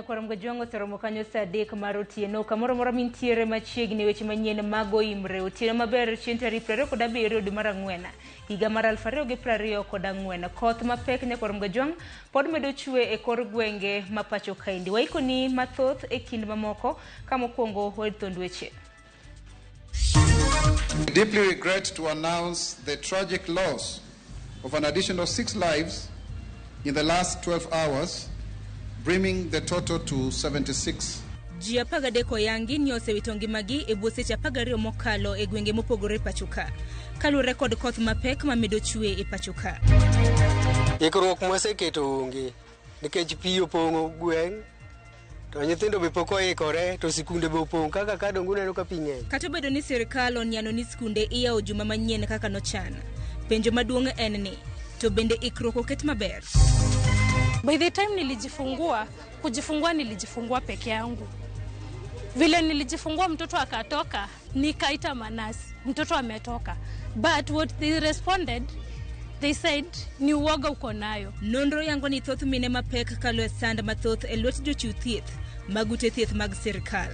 nyakwara mgajongo seromo kanyo sa dek mar otieno kamoro moro mintiere machiegni weche manyien mago imre otieno maber chieng' tarik 27 dwe mar Ang'wen higa mar 2024 koth mapek nyakwara mgajong pod medo chwe e kor gwenge ma pacho kaindi waikoni mathoth e kind mamoko kama okuongo wedthond weche. We deeply regret to announce the tragic loss of an additional 6 lives in the last 12 hours, bringing the total to 76. Ji 13 yangi ni osewito ngimagi e bwo seche 12 mokalo e gwenge mopogore pachoka. Kaluwore kod koth mapek ma medo chwe e pachoka. Ikruok moseketo onge nikech pi opong'o gweng'. To nyithindo be pok oikore to sikunde be opong' kaka ka dongo neno ka pi ng'eny. Kata obedo ni sirkal oniano ni sikunde iyawo juma manyien kaka nochan. Penjo maduong' en ni to bende ikruok oket maber. By the time kujifungua nilijifungua peke yangu. Vile nilijifungua mtoto akatoka, nikaita manasi. Mtoto ametoka. But what they responded, they said ni uoga uko nayo. Nonro yango ni thoth mine mapek kalo sand mathoth e lwet jochiw thieth magute thieth mag sirkal.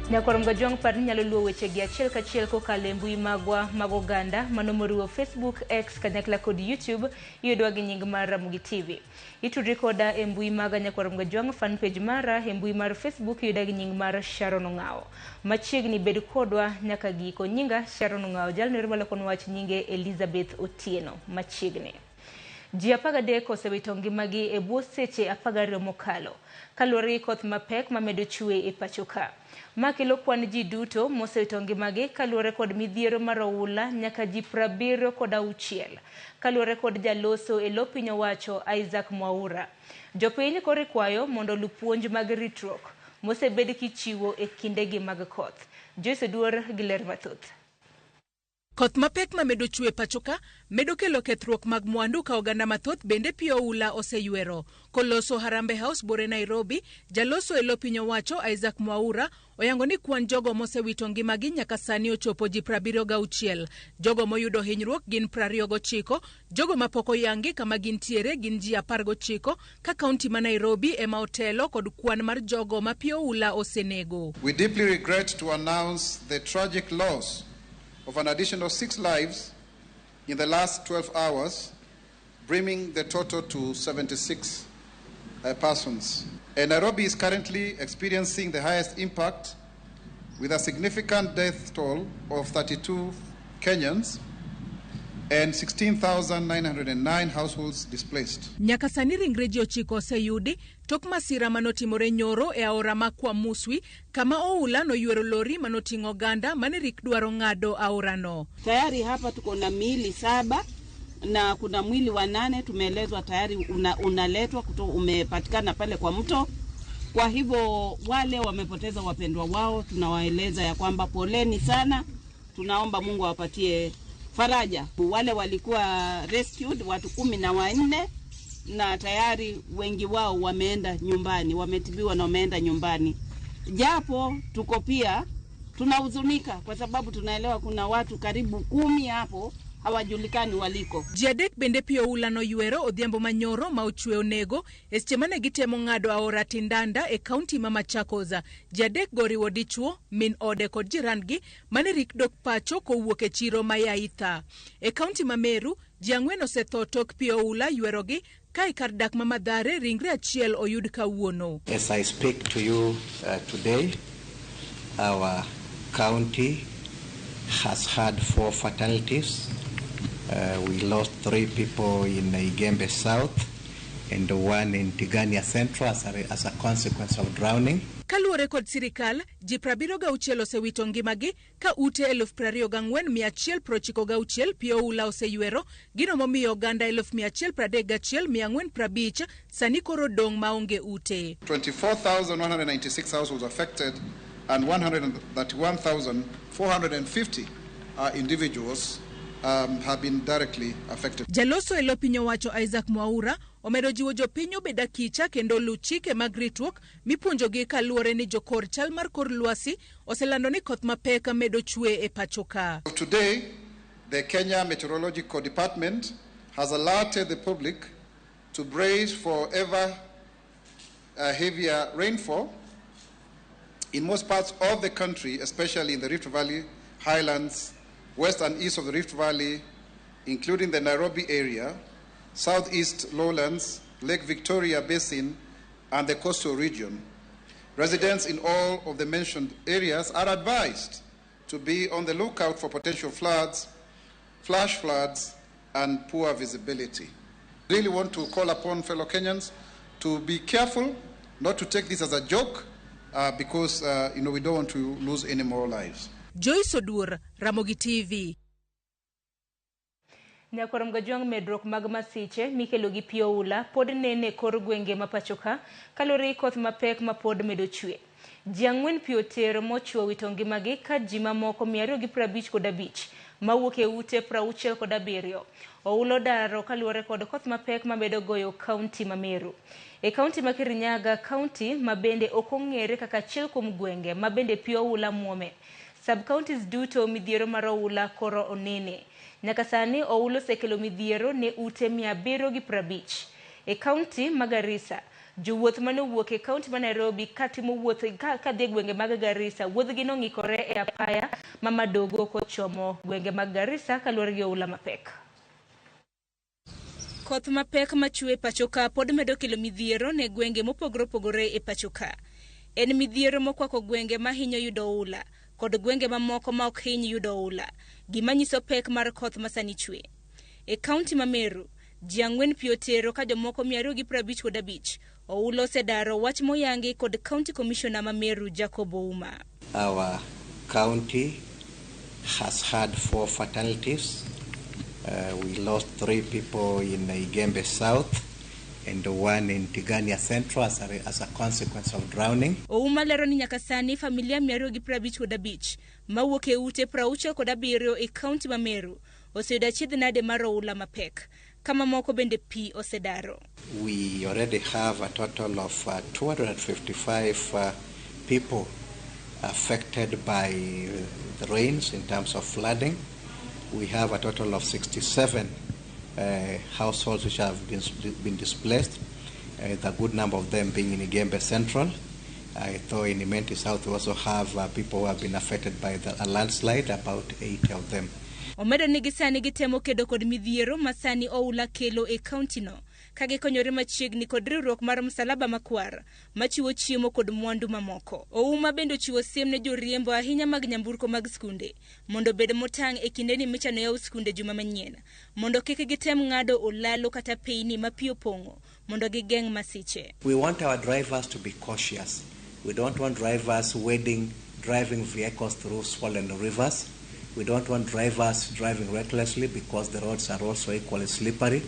Nyakwara mgajong par ni nyalo luwo weche gi achiel kachiel kokalo e mbui magwa mag oganda manomoriwo Facebook, X kanyakla kod YouTube iyudwa gi nying mar Ramogi TV. Itudri koda e mbui maga Nyakwara mgajong fan page mara e mbui mar Facebook iyudwa gi nying mar Sharon Ong'ao. Machiegni bed kodwa nyaka giko nyinga Sharon Ong'ao jalno malokon wach nyinge Elizabeth Otieno machiegni. Ji 13 osewito ngimagi e bwo seche 12 mokalo kaluwore koth mapek ma medo chwe e pachoka. Makelo kwan ji duto mosewito ngimagi kaluwore kod midhiero mar oula nyaka ji 76 kaluwore kod jaloso e lo piny owacho Isaac Mwaura. Jopiny koro kwayo mondo lu puonj mag ritruok mosebed kichiwo e kindegi mag koth. Joyce Duor gi ler mathoth. Koth mapek ma medo chwe pachoka medo kelo kethruok mag mwandu ka oganda mathoth bende pio ula oseywero. Koloso Harambe House bore Nairobi, jaloso e lo piny owacho Isaac Mwaura oyango ni kwan jogo mosewito ngimagi nyaka sani ochopo ji 76. Jogo moyudo hinyruok gin 29, jogo mapoko yangi kama gintiere gin ji 19 ka kaunti ma Nairobi ema otelo kod kwan mar jogo ma pio ula osenego. We deeply regret to announce the tragic loss of an additional 6 lives in the last 12 hours, bringing the total to 76 persons. And Nairobi is currently experiencing the highest impact with a significant death toll of 32 Kenyans and 16,909 households displaced. Nyaka sani ringre ji 9 oseyudi tok masira manotimore nyoro e aora makwa Muswi kama oula noywero lori manoting'o ganda manirik dwaro ng'ado aorano. Tayari hapa tuko na miili 7 na kuna mwili wa 8 tumeelezwa tayari unaletwa umepatikana pale kwa mto. Kwa hivyo wale wamepoteza wapendwa wao tunawaeleza ya kwamba poleni sana, tunaomba Mungu awapatie faraja. Wale walikuwa rescued watu 14 na tayari wengi wao wameenda nyumbani, wametibiwa na wameenda nyumbani. Japo tuko pia tunahuzunika kwa sababu tunaelewa kuna watu karibu 10 hapo hawajulikani waliko. Jiadek bende pio ula no ywero odhiambo manyoro ma ochwe onego eschemane gitemo ng'ado aora Tindanda e kaunti ma Machakos. Jiadek goriwo dichuo, min ode kod jirandgi mane rik dok pacho kowuok e chiro ma Yaitha. E kaunti ma Meru, ji 4 osetho tok pio ula ywerogi kai kar dak ma Mathare ringre achiel oyud kawuono. As I speak to you today, our county has had 4 fatalities. We lost 3 people in Igembe South and 1 in Tigania Central as a consequence of drowning. Kaluwore kod sirikal, ji 76 osewito ngimagi ka ute 24,196 pio ula oseywero, gino momiyo oganda 131,450 sani koro dong maonge ute. 24,196 households affected and 131,450 individuals have been directly affected. Jaloso e lo piny owacho Isaac Mwaura omedo jiwo jopiny obed akicha kendo luw chike mag ritruok mipuonjogi kaluwore ni jokor chal mar kor lwasi oselando ni koth mapek medo chwe e pacho ka. Today, the Kenya Meteorological Department has alerted the public to brace for ever heavier rainfall in most parts of the country, especially in the Rift Valley, highlands, west and east of the Rift Valley, including the Nairobi area, southeast lowlands, Lake Victoria Basin, and the coastal region. Residents in all of the mentioned areas are advised to be on the lookout for potential floods, flash floods, and poor visibility. I really want to call upon fellow Kenyans to be careful, not to take this as a joke, because we don't want to lose any more lives. Joyce Odur, Ramogi TV. Nyakoram gajwang medrok mag masiche mikelo gi pio ula pod nene kor gwenge mapachoka kalori koth mapek mapod medo chwe. Jiangwen pio tero mochwo wito ngimagi ka ji mamoko 255 mawuok e ute 67. Oulo daro kaluwore kod koth mapek mamedo goyo kaunti ma Meru. E kaunti ma Kirinyaga, kaunti mabende okong'ere kaka achiel kuom gwenge mabende pio ula muome. Sub-counties duto midhiero mar oula koro onene. Nyaka sani oulo sekelo midhiero ne ute 750. E kaunti ma Garissa, jowuoth mane wuok e kaunti ma Nairobi katimo wuoth ka dhi gwenge mag Garissa, wuodhgi nong'ikore e apaya ma Madogo kochomo gwenge mag Garissa kaluwore gi oula mapek. Koth mapek machwe pachoka pod medo kelo midhiero ne gwenge mopogore opogore e pachoka. En midhiero mokwako gwenge ma hinyo yudo oula kod gwenge mamoko ma ok hiny yudo oula, gima nyiso pek mar koth masani chwe. E kaunti ma Meru, Jiangwen pio tero ka jomoko 255 oulo sedaro, wach moyangi kod County Commissioner ma Meru Jacob Ouma. Our county has had 4 fatalities. We lost 3 people in Igembe South and 1 in Tigania Central as a consequence of drowning. Ouma lero ni nyaka sani familia 255 mawuok e ute 67 e kaunti ma Meru oseyudo achiedh nade mar oula mapek, kama moko bende pi osedaro. We already have a total of 255 people affected by the rains in terms of flooding. We have a total of 67 households which have been displaced, the good number of them being in Igembe Central. Though in Imenti South we also have people who have been affected by a landslide, about 80 of them. Omedo nigi sani gitemo kedo kod midhiero masani oula kelo e kaunti no, kage konyore machiegni kod riwruok mar Msalaba Makwar machiwo chiemo kod mwandu mamoko. Ouma bendo chiwo siem ne joriembo ahinya mag nyamburko mag skunde mondo bed motang' e kindeni michano yaw skunde juma manyien, mondo kik gitem ng'ado olalo kata peini mapio pongo mondo gigeng' masiche. We want our drivers to be cautious. We don't want drivers driving vehicles through swollen rivers. We don't want drivers driving recklessly because the roads are also equally slippery.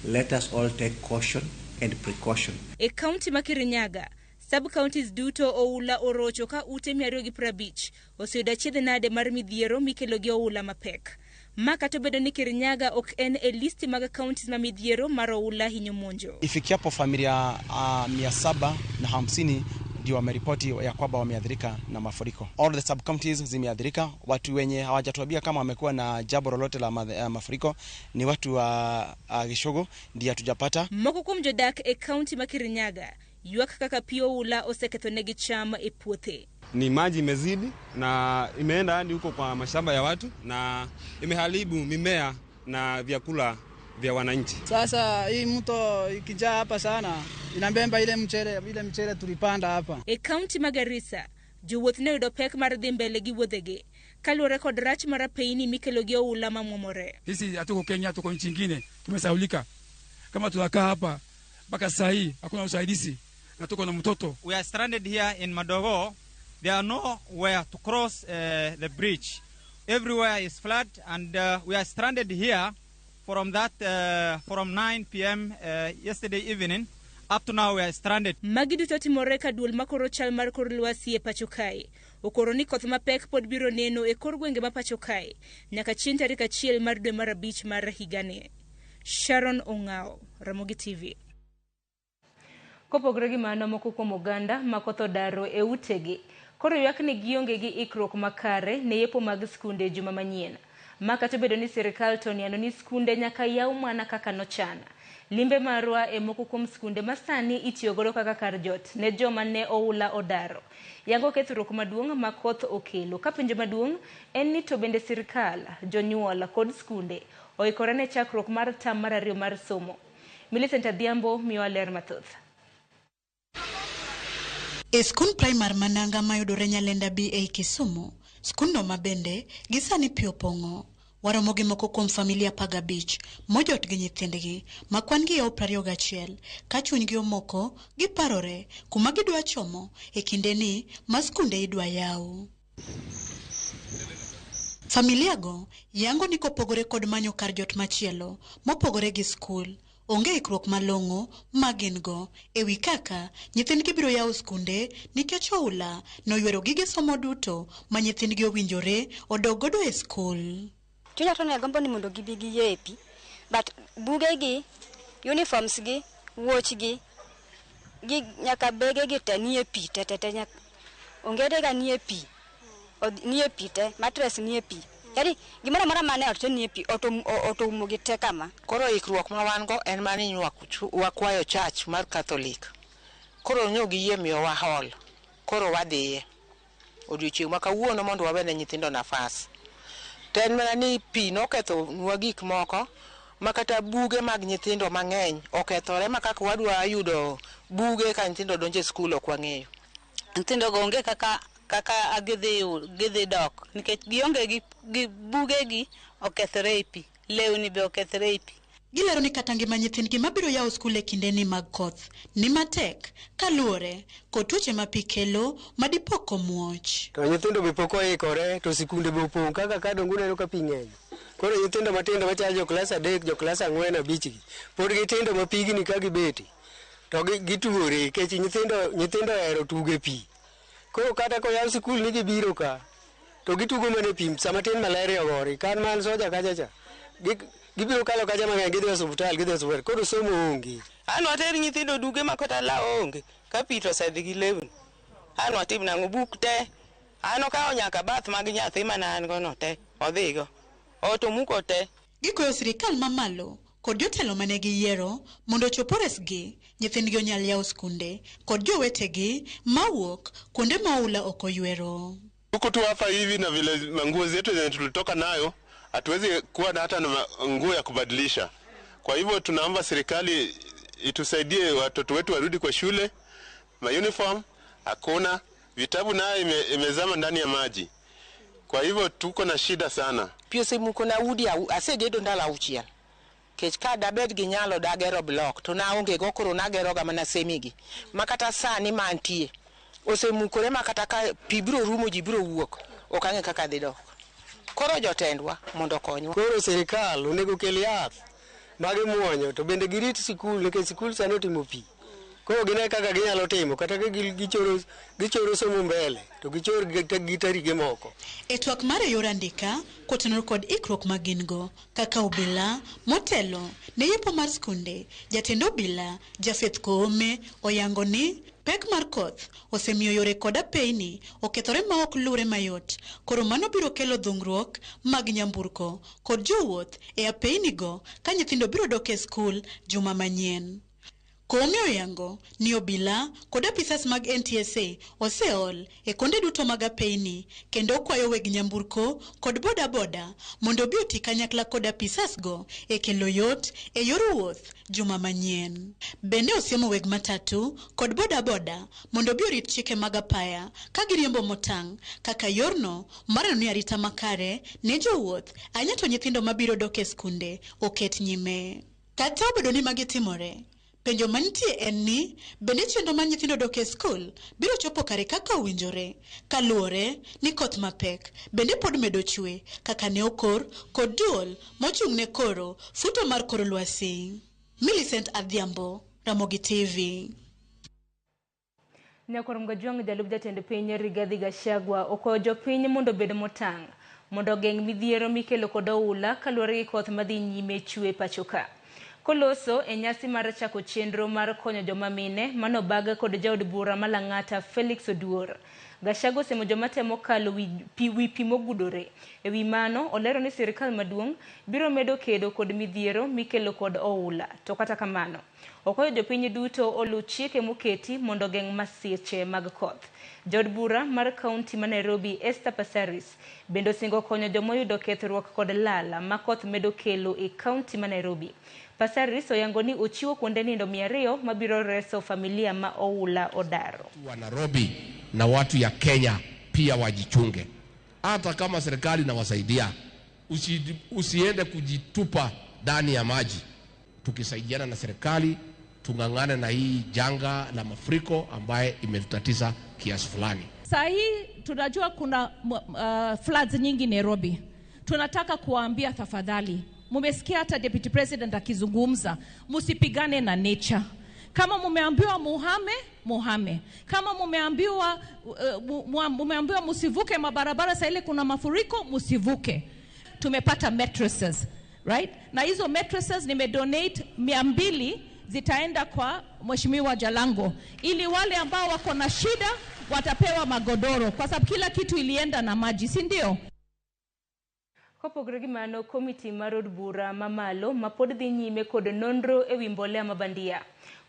Let us all take caution and precaution. E kaunti ma Kirinyaga, sub-counties duto oula orocho ka ute 250 oseyudo achiedh nade mar midhiero mikelo gi oula mapek. Maka to bedo ni Kirinyaga ok en e listi mag counties ma midhiero mar oula hinyo monjo. Ifikiapo familia 750 ndio wameripoti ya kwamba wameathirika na mafuriko. All the sub counties zimeathirika. Watu wenye hawajatuambia kama wamekuwa na jambo lolote la mafuriko ni watu wa Gishogo, ndio hatujapata. Moko kuom jodak e county ma Kirinyaga yuak kaka pio ula osekethonegi cham e puothe. Ni maji imezidi na imeenda hadi huko kwa mashamba ya watu na imeharibu mimea na vyakula vya wananchi. Sasa hii mto ikijaa hapa sana inabemba ile mchele tulipanda hapa. E kaunti ma Garissa, jowuoth ne yudo pek mar dhi mbele gi wuodhegi kaluwore kod rach mar peini mikelo gi oula mamwomore. Sisi hatuko Kenya, tuko nchi nyingine, tumesaulika. Kama tunakaa hapa mpaka saa hii hakuna usaidizi na tuko na mtoto. We are stranded here in Madogo. There are nowhere to cross the bridge. Everywhere is flood and we are stranded here from 9 p.m. Yesterday evening. Up to now we are stranded. Magidu totimore ka duol makoro chal mar kor lwasi e pachokai. Okoro ni koth mapek pod biro neno e kor gwenge ma pachokai nyaka chieng' tarik 1 mar dwe mar 5 mar higani. Sharon Ongao, Ramogi TV. Kopogore gi mano, moko kuom oganda makoth odaro e utegi koro ywak ni gionge gi ikruok makare ne yepo mag skunde juma manyien. Kata bedo ni sirikal to niano ni skunde nyaka yaw mana kaka nochana. Limbe marwa e moko kuom skunde masani itiyogodo kaka kar jot ne joma ne oula odaro. Yango kethruok maduong' makoth okelo. Ka penjo maduong' en ni to bende sirikal, jonyuol kod skunde oikore ne chakruok mar tam mar 2 mar somo. Millicent Adhiambo miwa ler mathoth. E skul primar Mananga mayudore Nyalenda B ei Kisumu, skulno mabende gisani pio pongo. Waromo gi moko kuom familia 15 mojot gi nyithindgi makwan gi 21 ka chunygi omoko giparore kuma gidwa chomo e kinde ni maskunde idwa yaw. Familia go yango ni kopogore kod manyo kar jot machielo mopogore gi skul. Onge ikruok malong'o magin go ewi kaka nyithindgi biro yaw skunde nikech oula noywero gige somo duto ma nyithindgi owinjore odog godo e skul. Chunya to ne gombo ni mondo gibi gi yepi, but buge gi, uniforms gi, watch gi nyaka bege gi te nie pi te nyaka ongede ga nie pi, nie pi te, mattress nie pi. Yari gimora mora mane oto nie pi oto umo gi te kama. Koro ikruok ma wan go en mani wakwayo church mar Catholic. Koro nyo gi yie miyo wa hall. Koro wadhiye. Odiochieng' ma kawuono mondo wawene nyithindo nafas. Ten mana ni pi noketho nwa gik moko makata buge mag nyithindo mang'eny okethore makaka wadwa yudo buge ka nyithindo donje skul ok wang'eyo. Nyithindo go onge kaka gidhi dok nikech gionge gi buge gi okethore e pi, lewni be okethore e pi. Gilero ni kata ngima nyithindgi mabiro yaw skul e kinde ni mag koth ni matek kaluore kod tuoche ma pi kelo madipoko muoch. To nyithindo be pok oikore to sikunde be opong' kaka ka dongo neno ka pi ng'eny. Koro nyithindo matindo machajo klas 3 jo klas 4 5 gi pod gitindo ma pigni ka gibeti to gituore nikech nyithindo ohero tugo e pi. Koro kata ko yaw skul ni gibiro ka to gitugo mana e pi sama tin malaria ogori kan man soja kacha gibiro kalo kacha mang'eny gidhi osuptal koro somo onge. An water nyithindo duge makota la onge ka pi to osedhi gi lewni. An watim nang'o buk te. An okawo nyaka bath mag nyathi mana an go no te odhigo. Oto muko te. Gikoyo sirikal mamalo kod jotelo mane giyiero mondo chop resgi nyithindgi onyal yaw skunde kod jowetegi mawuok kuonde maula ok oywero. Huku tu hapa hivi na vile manguo zetu zenye tulitoka nayo hatuwezi kuwa na hata na nguo ya kubadilisha. Kwa hivyo tunaomba serikali itusaidie watoto wetu warudi kwa shule. Uniform hakuna, vitabu nayo imezama ndani ya maji. Kwa hivyo tuko na shida sana. Pio simu kuna udi asegedo ndala auchiel. Kech ka dabed gi nyalo dagero block to naonge go koro nagero ga mana semigi. Makata sani mantie. Osemukore makata ka pibro rumo jibro wuok. Okang'e kaka dhi dok. Koro jotendwa mondo konywa. Koro sirikal onego kel yath magi muonyo to bende girit sikul nikech sikul sani otimo pi. Koro gine kaka ginyalo timo kata ka gichoro somo mbele to gichor gi tarige moko. E twak mar yor andika kotenore kod ikruok magin go kaka obila motelo ne yepo mar skunde jatend obila Jafeth Koome oyango ni pek mar koth osemiyo yore koda peini okethore ma ok lure mayot. Koro mano biro kelo dhungruok mag nyamburko kod jowuoth e apeini go ka nyithindo biro dok e skul juma manyien. Koome oyango ni obila kod apisas mag NTSA oseol e konde duto mag apeini kendo kwayo weg nyamburko kod boda mondo bi oti kanyakla kod apisas go e kelo yot e yor wuoth juma manyien. Bende osiemo weg matatu kod boda mondo bi orit chike mag apaya ka giriembo motang' kaka yorno mar ni arita makare ne jowuoth anyato nyithindo mabiro dok e skunde oket nyime. Kata obedo ni magitimore, penjo mantie en ni bende chenro mar nyithindo dok e skul biro chopo kare kaka owinjore kaluore ni koth mapek bende pod medo chwe kaka ne okor kod duol mochung' ne koro futo mar kor lwasi. Millicent Adhiambo, Ramogi TV. Nyakoro Mgajwang' jalup jatend piny Rigathi Gachagua okwayo jopiny mondo bed motang' mondo geng' midhiero mikelo kod oula kaluore gi koth madhi nyime chwe pachoka. Koloso e nyasi mar chako chenro mar konyo joma mine manobaga kod jaod bura malang'ata Felix Oduor. Gashago semo joma temo kalo wi pi mogudore. E wi mano, olero ni sirikal maduong' biro medo kedo kod midhiero mikelo kod oula. To kata kamano, okwayo jopiny duto olu chike moketi mondo geng' masiche mag koth. Jaod bura mar kaunti ma Nairobi Esther Passaris bendo singo konyo jomoyudo kethruok kod lala ma koth medo kelo e kaunti ma Nairobi. Passaris oyango ni ochiwo kuonde nindo 200 mabiro reso familia ma oula odaro. Wa Nairobi na watu ya Kenya pia wajichunge. Hata kama serikali inawasaidia, usiende kujitupa ndani ya maji. Tukisaidiana na serikali, tungangane na hii janga la mafuriko ambaye imetutatiza kiasi fulani. Saa hii tunajua kuna floods nyingi Nairobi. Tunataka kuwaambia tafadhali, mumesikia hata Deputy President akizungumza, musipigane na nature. Kama mumeambiwa muhame. Kama mumeambiwa musivuke mabarabara saa ile kuna mafuriko, musivuke. Tumepata mattresses, right? Na hizo mattresses nimedonate 200 zitaenda kwa Mheshimiwa Jalango ili wale ambao wako na shida watapewa magodoro kwa sababu kila kitu ilienda na maji, si ndio? Kopogre gi mano, komiti mar od bura mamalo mapod dhi nyime kod nonro e wi mbolea mabandia.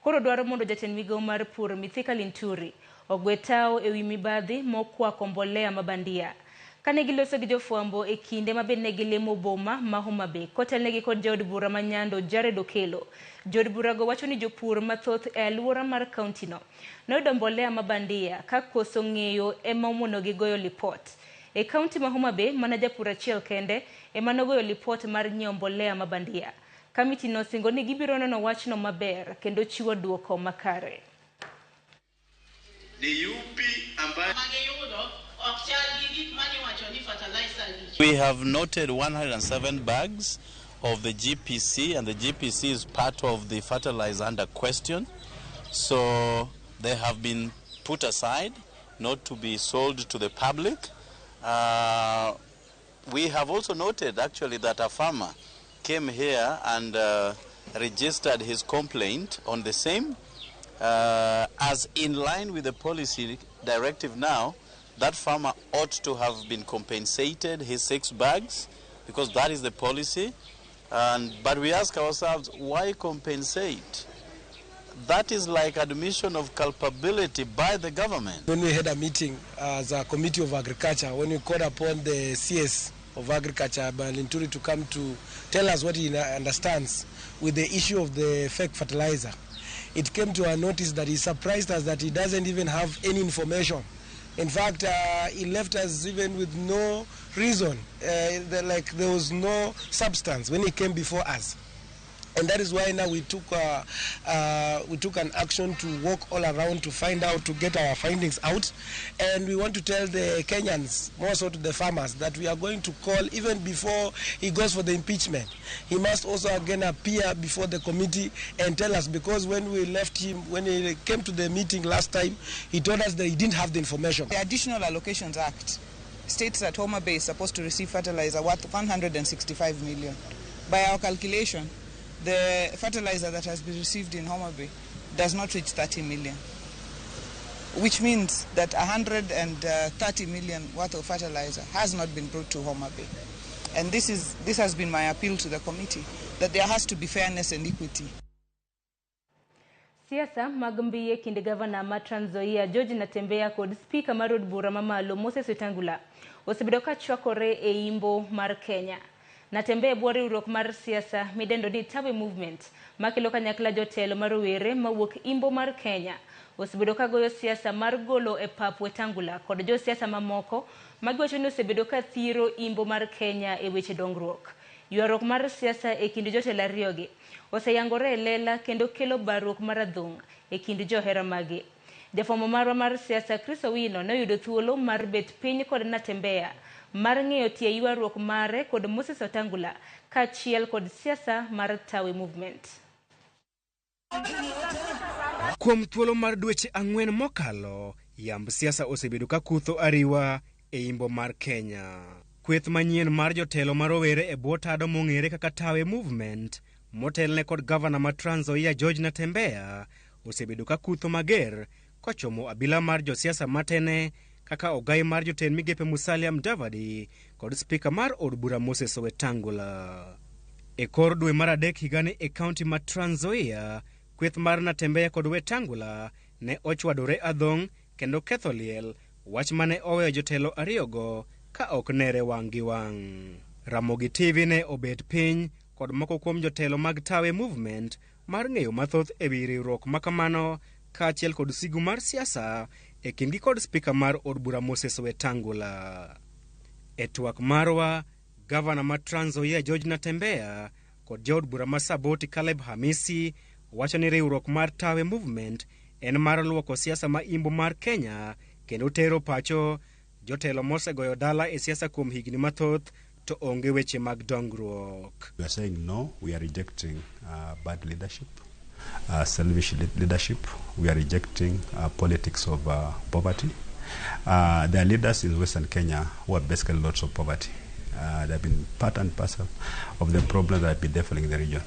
Koro dwaro mondo jatend migawo mar pur Mithika Linturi ogwetao e wi mibadhi mokwako mbolea mabandia. Kane giloso gi jofwambo e kinde mabende gilemo boma ma Homa Bay kotelnegi kod jaod bura manyando Jared Okelo. Jaod bura go wacho ni jopur mathoth e alwora mar kaunti no noyudo mbolea mabandia ka koso ng'eyo ema omono gi goyo lipot. E kaunti ma Homa Bay mana japur achiel kende ema nogoyo lipot mar nyiewo mbolea mabandia. Kamiti no singo ni gibiro nono wachno maber kendo chiwo duoko makare. We have noted 107 bags of the GPC, and the GPC is part of the fertilizer under question. So they have been put aside, not to be sold to the public. We have also noted actually that a farmer came here and registered his complaint on the same. As in line with the policy directive now, that farmer ought to have been compensated his 6 bags because that is the policy. But we ask ourselves, why compensate? That is like admission of culpability by the government. When we had a meeting as a committee of agriculture, when we called upon the CS of agriculture, Linturi, to come to tell us what he understands with the issue of the fake fertilizer, it came to our notice that he surprised us that he doesn't even have any information. In fact, he left us even with no reason, like there was no substance when he came before us. And that is why now we took an action to walk all around to find out, to get our findings out. And we want to tell the Kenyans, more so to the farmers, that we are going to call even before he goes for the impeachment. He must also again appear before the committee and tell us, because when we left him, when he came to the meeting last time, he told us that he didn't have the information. The Additional Allocations Act states that Homa Bay is supposed to receive fertilizer worth 165 million. By our calculation, the fertilizer that has been received in Homa Bay does not reach 30 million, which means that 130 million worth of fertilizer has not been brought to Homa Bay. And this has been my appeal to the committee, that there has to be fairness and equity. Siasa magambie kinde gavana ma Trans Nzoia George Natembeya kod speaker mar od bura mamalo Moses Wetangula osebedo ka chwakore e imbo mar Kenya. Natembeya bwori riwruok mar siasa midendo ni Tawe Movement makelo kanyakla jotelo marowere mawuok imbo mar Kenya osebedo ka goyo siasa mar golo e pap Wetangula kod jo siasa mamoko magiwacho ni osebedo ka thiro imbo mar Kenya e weche dongruok. Ywaruok mar siasa e kind jotelo ariyogi oseyangore e lela kendo kelo barruok mar adhong' e kind johera magi. Jafwambo marwa mar siasa Chris Owino noyudo thuolo mar bet piny kod Natembeya mar ng'eyo tie ywaruok mare kod Moses Wetangula kaachiel kod siasa mar Tawe Movement. Kuom thuolo mar dweche 4 mokalo, yamb siasa osebedo ka kutho ariwa e imbo mar Kenya. Kweth manyien mar jotelo marowere e bwo tado mong'ere kaka Tawe Movement motelne kod gavana ma Trans Nzoia George Natembeya osebedo ka kutho mager kochomo abila mar josiasa matene kaka ogai mar jotend migepe Musalia Mudavadi kod spika mar od bura Moses Wetangula. E kor dwe mar adek higani e kaunti ma Trans Nzoia, kweth mar Natembeya kod Wetangula ne ochwadore adhong' kendo ketho liel, wach mane oweyo jotelo ariyogo ka ok nere wang' gi wang'. Ramogi TV ne obet piny kod moko kuom jotelo mag Tawe Movement mar ng'eyo mathoth e wi riwruok makamano kaachiel kod sigu mar siasa e kindgi kod spika mar od bura Moses Wetangula. E twak marwa, gavana ma Trans Nzoia George Natembeya kod jaod bura ma Saboti Caleb Hamisi wacho ni riwruok mar Tawe Movement en mar luoko siasa ma imbo mar Kenya kendo tero pacho jotelo mosegoyo dala e siasa kuom higni mathoth to onge weche mag dongruok. We are saying no, we are rejecting bad leadership, selfish leadership. We are rejecting politics of poverty. There are leaders in Western Kenya who are basically lots of poverty. They have been part and parcel of the problems that have been defiling in the region.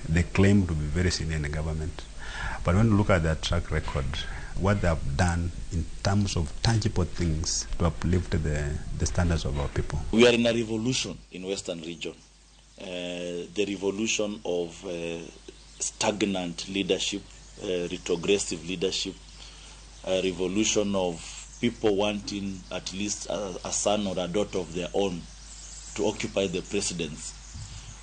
They claim to be very senior in the government. But when you look at their track record, what they have done in terms of tangible things to uplift the standards of our people. We are in a revolution in Western region. The revolution of stagnant leadership, retrogressive leadership, a revolution of people wanting at least a son or a daughter of their own to occupy the presidency.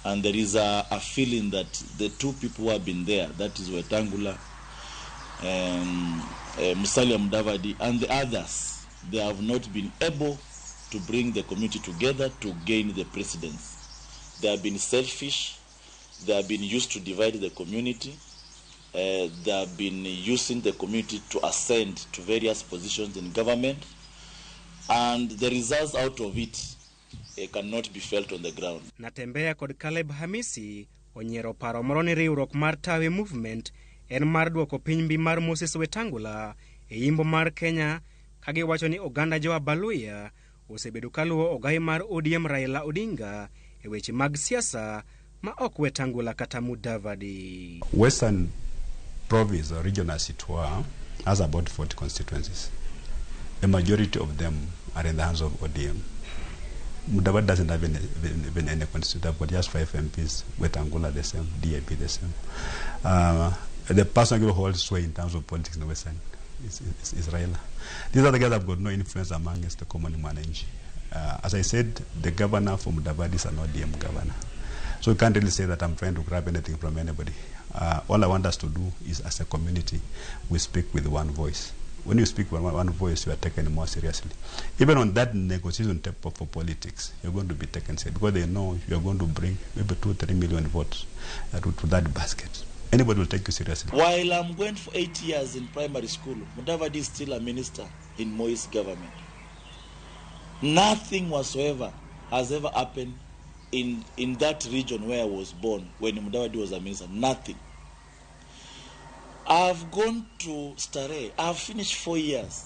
And there is a feeling that the two people who have been there, that is Wetangula, Musalia Mudavadi, and the others, they have not been able to bring the community together to gain the presidency. They have been selfish. They have been used to divide the community. They have been using the community to ascend to various positions in government. And the results out of it cannot be felt on the ground. Natembeya kod Caleb Hamisi onyiero paro moro ni riwruok mar Tawe Movement en mar duoko piny mbi mar Moses Wetangula e imbo mar Kenya, kagiwacho ni oganda jo Abaluya osebedo kaluwo ogai mar ODM Raila Odinga e weche mag siasa ma ok Wetangula kata Mudavadi. Western province or region as it were has about 40 constituencies. A majority of them are in the hands of ODM. Mudavadi doesn't have even any constituency, but just 5 MPs, Wetangula the same, DAP the same. The person who holds sway in terms of politics in the Western is Raila. These are the guys that have got no influence amongst the common mwananchi. As I said, the governor for Mudavadi is an ODM governor. So you can't really say that I'm trying to grab anything from anybody. All I want us to do is, as a community, we speak with one voice. When you speak with one voice, you are taken more seriously. Even on that negotiation table for politics, you're going to be taken seriously because they know you're going to bring maybe 2-3 million votes to that basket. Anybody will take you seriously. While I'm going for 8 years in primary school, Mudavadi is still a minister in Moi's government. Nothing whatsoever has ever happened in that region where I was born when Mudavadi was a minister. Nothing. I've gone to Starehe. I've finished 4 years.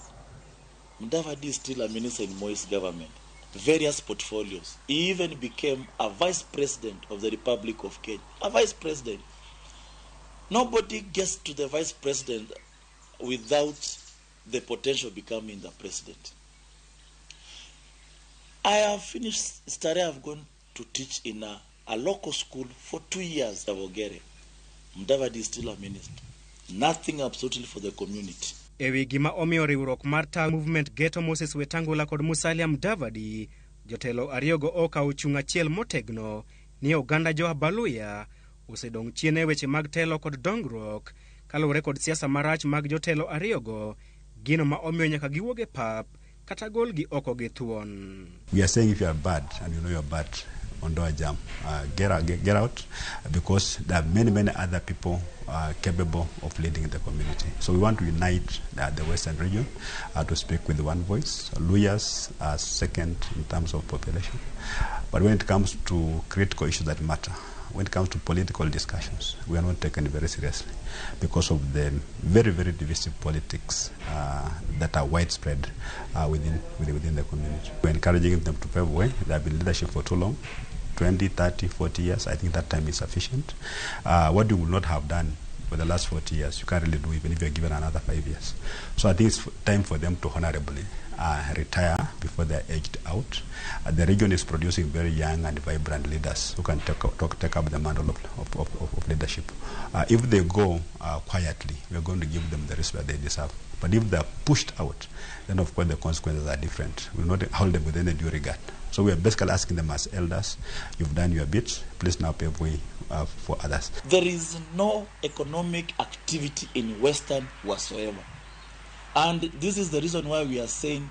Mudavadi is still a minister in Moi's government. Various portfolios. He even became a vice president of the Republic of Kenya. A vice president. Nobody gets to the vice president without the potential becoming the president. I have finished Starehe. I've gone to teach in a local school for 2 years. Mudavadi is still a minister. Nothing absolutely for the community. Ewi gima omiyo riwruok mar Tawe Movement geto Moses Wetangula kod Musalia Mudavadi, jotelo ariyogo okawo chung' achiel motegno ni oganda jo Abaluya osedong' chien e weche mag telo kod dongruok kaluwore kod siasa marach mag jotelo ariyogo, gino ma omiyo nyaka giwuog e pap kata golgi oko gi thuon. We are saying if you are bad and you know you are bad, Ondoa jam, get out, because there are many other people capable of leading the community. So we want to unite the Western region to speak with one voice. Luyas are second in terms of population. But when it comes to critical issues that matter, when it comes to political discussions, we are not taken very seriously because of the very divisive politics that are widespread within the community. We're encouraging them to pave way. They have been leadership for too long. 20, 30, 40 years, I think that time is sufficient. What you will not have done for the last 40 years, you can't really do even if you're given another 5 years. So I think it's time for them to honorably retire before they're aged out. The region is producing very young and vibrant leaders who can take up the mantle of leadership. If they go quietly, we're going to give them the respect they deserve. But if they're pushed out, then of course the consequences are different. We will not hold them with any due regard. So we are basically asking them as elders, you've done your bit, please now pave way for others. There is no economic activity in Western whatsoever. And this is the reason why we are saying,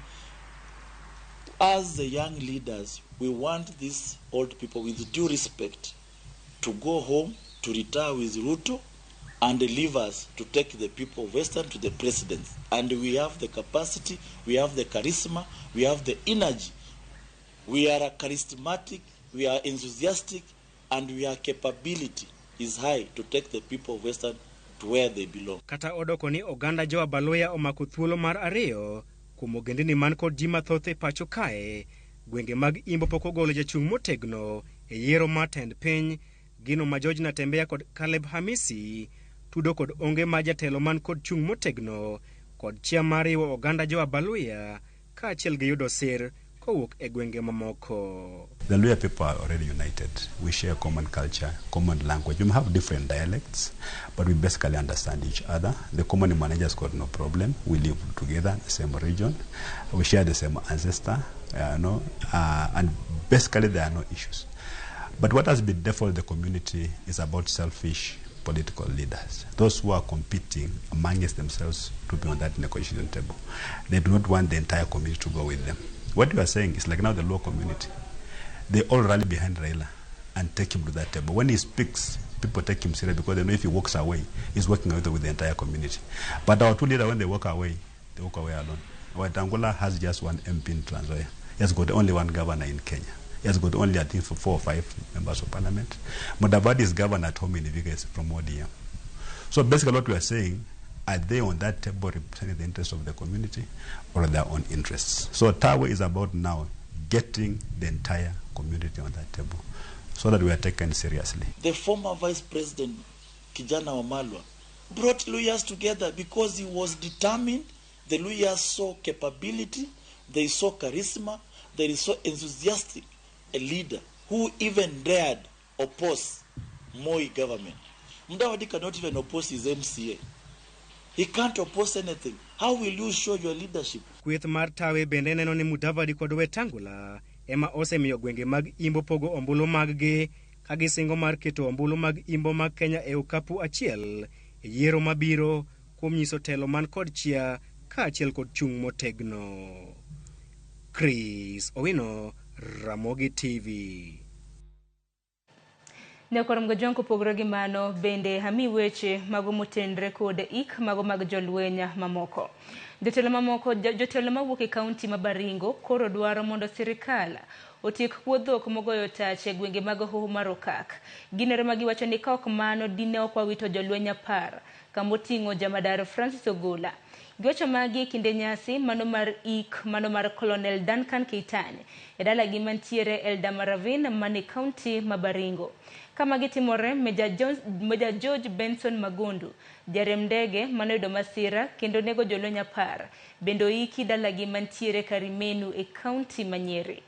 as the young leaders, we want these old people with due respect to go home, to retire with Ruto, and leave us to take the people of Western to the president. And we have the capacity, we have the charisma, we have the energy. We are charismatic, we are enthusiastic, and we are capability is high to take the people of Western to where they belong. Kata odoko ni oganda jo Abaluhya omako thuolo mar ariyo kuom ogendini man kod ji mathoth e pacho kae, gwenge mag Imbo pok ogolo jachung' motegno e yiero mar tend piny, gino ma George Natembeya kod Caleb Hamisi tudo kod onge ma jatelo man kod chung' motegno kod chia mar riwo oganda jo Abaluhya kaachiel gi yudo sir kowuok e gwenge mamoko. The Luhya people are already united. We share common culture, common language. We may have different dialects, but we basically understand each other. The common managers got no problem. We live together in the same region. We share the same ancestor, and basically there are no issues. But what has been default the community is about selfish political leaders, those who are competing amongst themselves to be on that negotiation table. They do not want the entire community to go with them. What you are saying is like now the Luo community, they all rally behind Raila and take him to that table. When he speaks, people take him seriously because they know if he walks away, he's working with the entire community. But our two leaders, when they walk away alone. Wetangula has just one MP in Trans Nzoia. He has got only one governor in Kenya. He has got only, I think, 4 or 5 members of parliament. Mudavadi is governor at home in Vihiga from ODM. So basically what we are saying, are they on that table representing the interests of the community or their own interests? So Tawe is about now getting the entire community on that table so that we are taken seriously. The former Vice President, Kijana Wamalwa, brought Luhyas together because he was determined. The Luhyas saw capability, they saw charisma, they saw enthusiastic a leader who even dared oppose Moi government. Mudavadi cannot even oppose his MCA. He can't oppose anything. How will you show your leadership? Kweth mar Tawe bende neno ni Mudavadi kod Wetangula ema osemiyo gwenge mag Imbo pogo ombulu mag-gi ka gisingo mar keto ombulu mag Imbo mag Kenya e okapu achiel e yiero mabiro kuom nyiso telo man kod chia kaachiel kod chung' motegno. Chris Owino, Ramogi TV. Ne korom gajonko pogro gi mano bende hami weche mago motendre kod ik mago mag jolwenya mamoko. Jotelo mamoko jotelo mawuok e kaunti ma Baringo koro dwaro mondo sirikal otiek kuodhok mogoyo tach e gwenge mag Hoho mar Okak. Ginere magiwacho ni ka ok mano dine ok wawito jolwenya par kamoting'o jamadar Francis Ogola. Giwacho magi kinde nyasi mano mar ik mano mar Colonel Duncan Keitany e dalagi mantiere Eldamaravine mane kaunti ma Baringo. Kama gitimore Meja George Benson Magundu jarem ndege manoyudo masira kendo nego jolwenya par bendo iki dalagi mantiere Karimenu e kaunti ma Nyeri.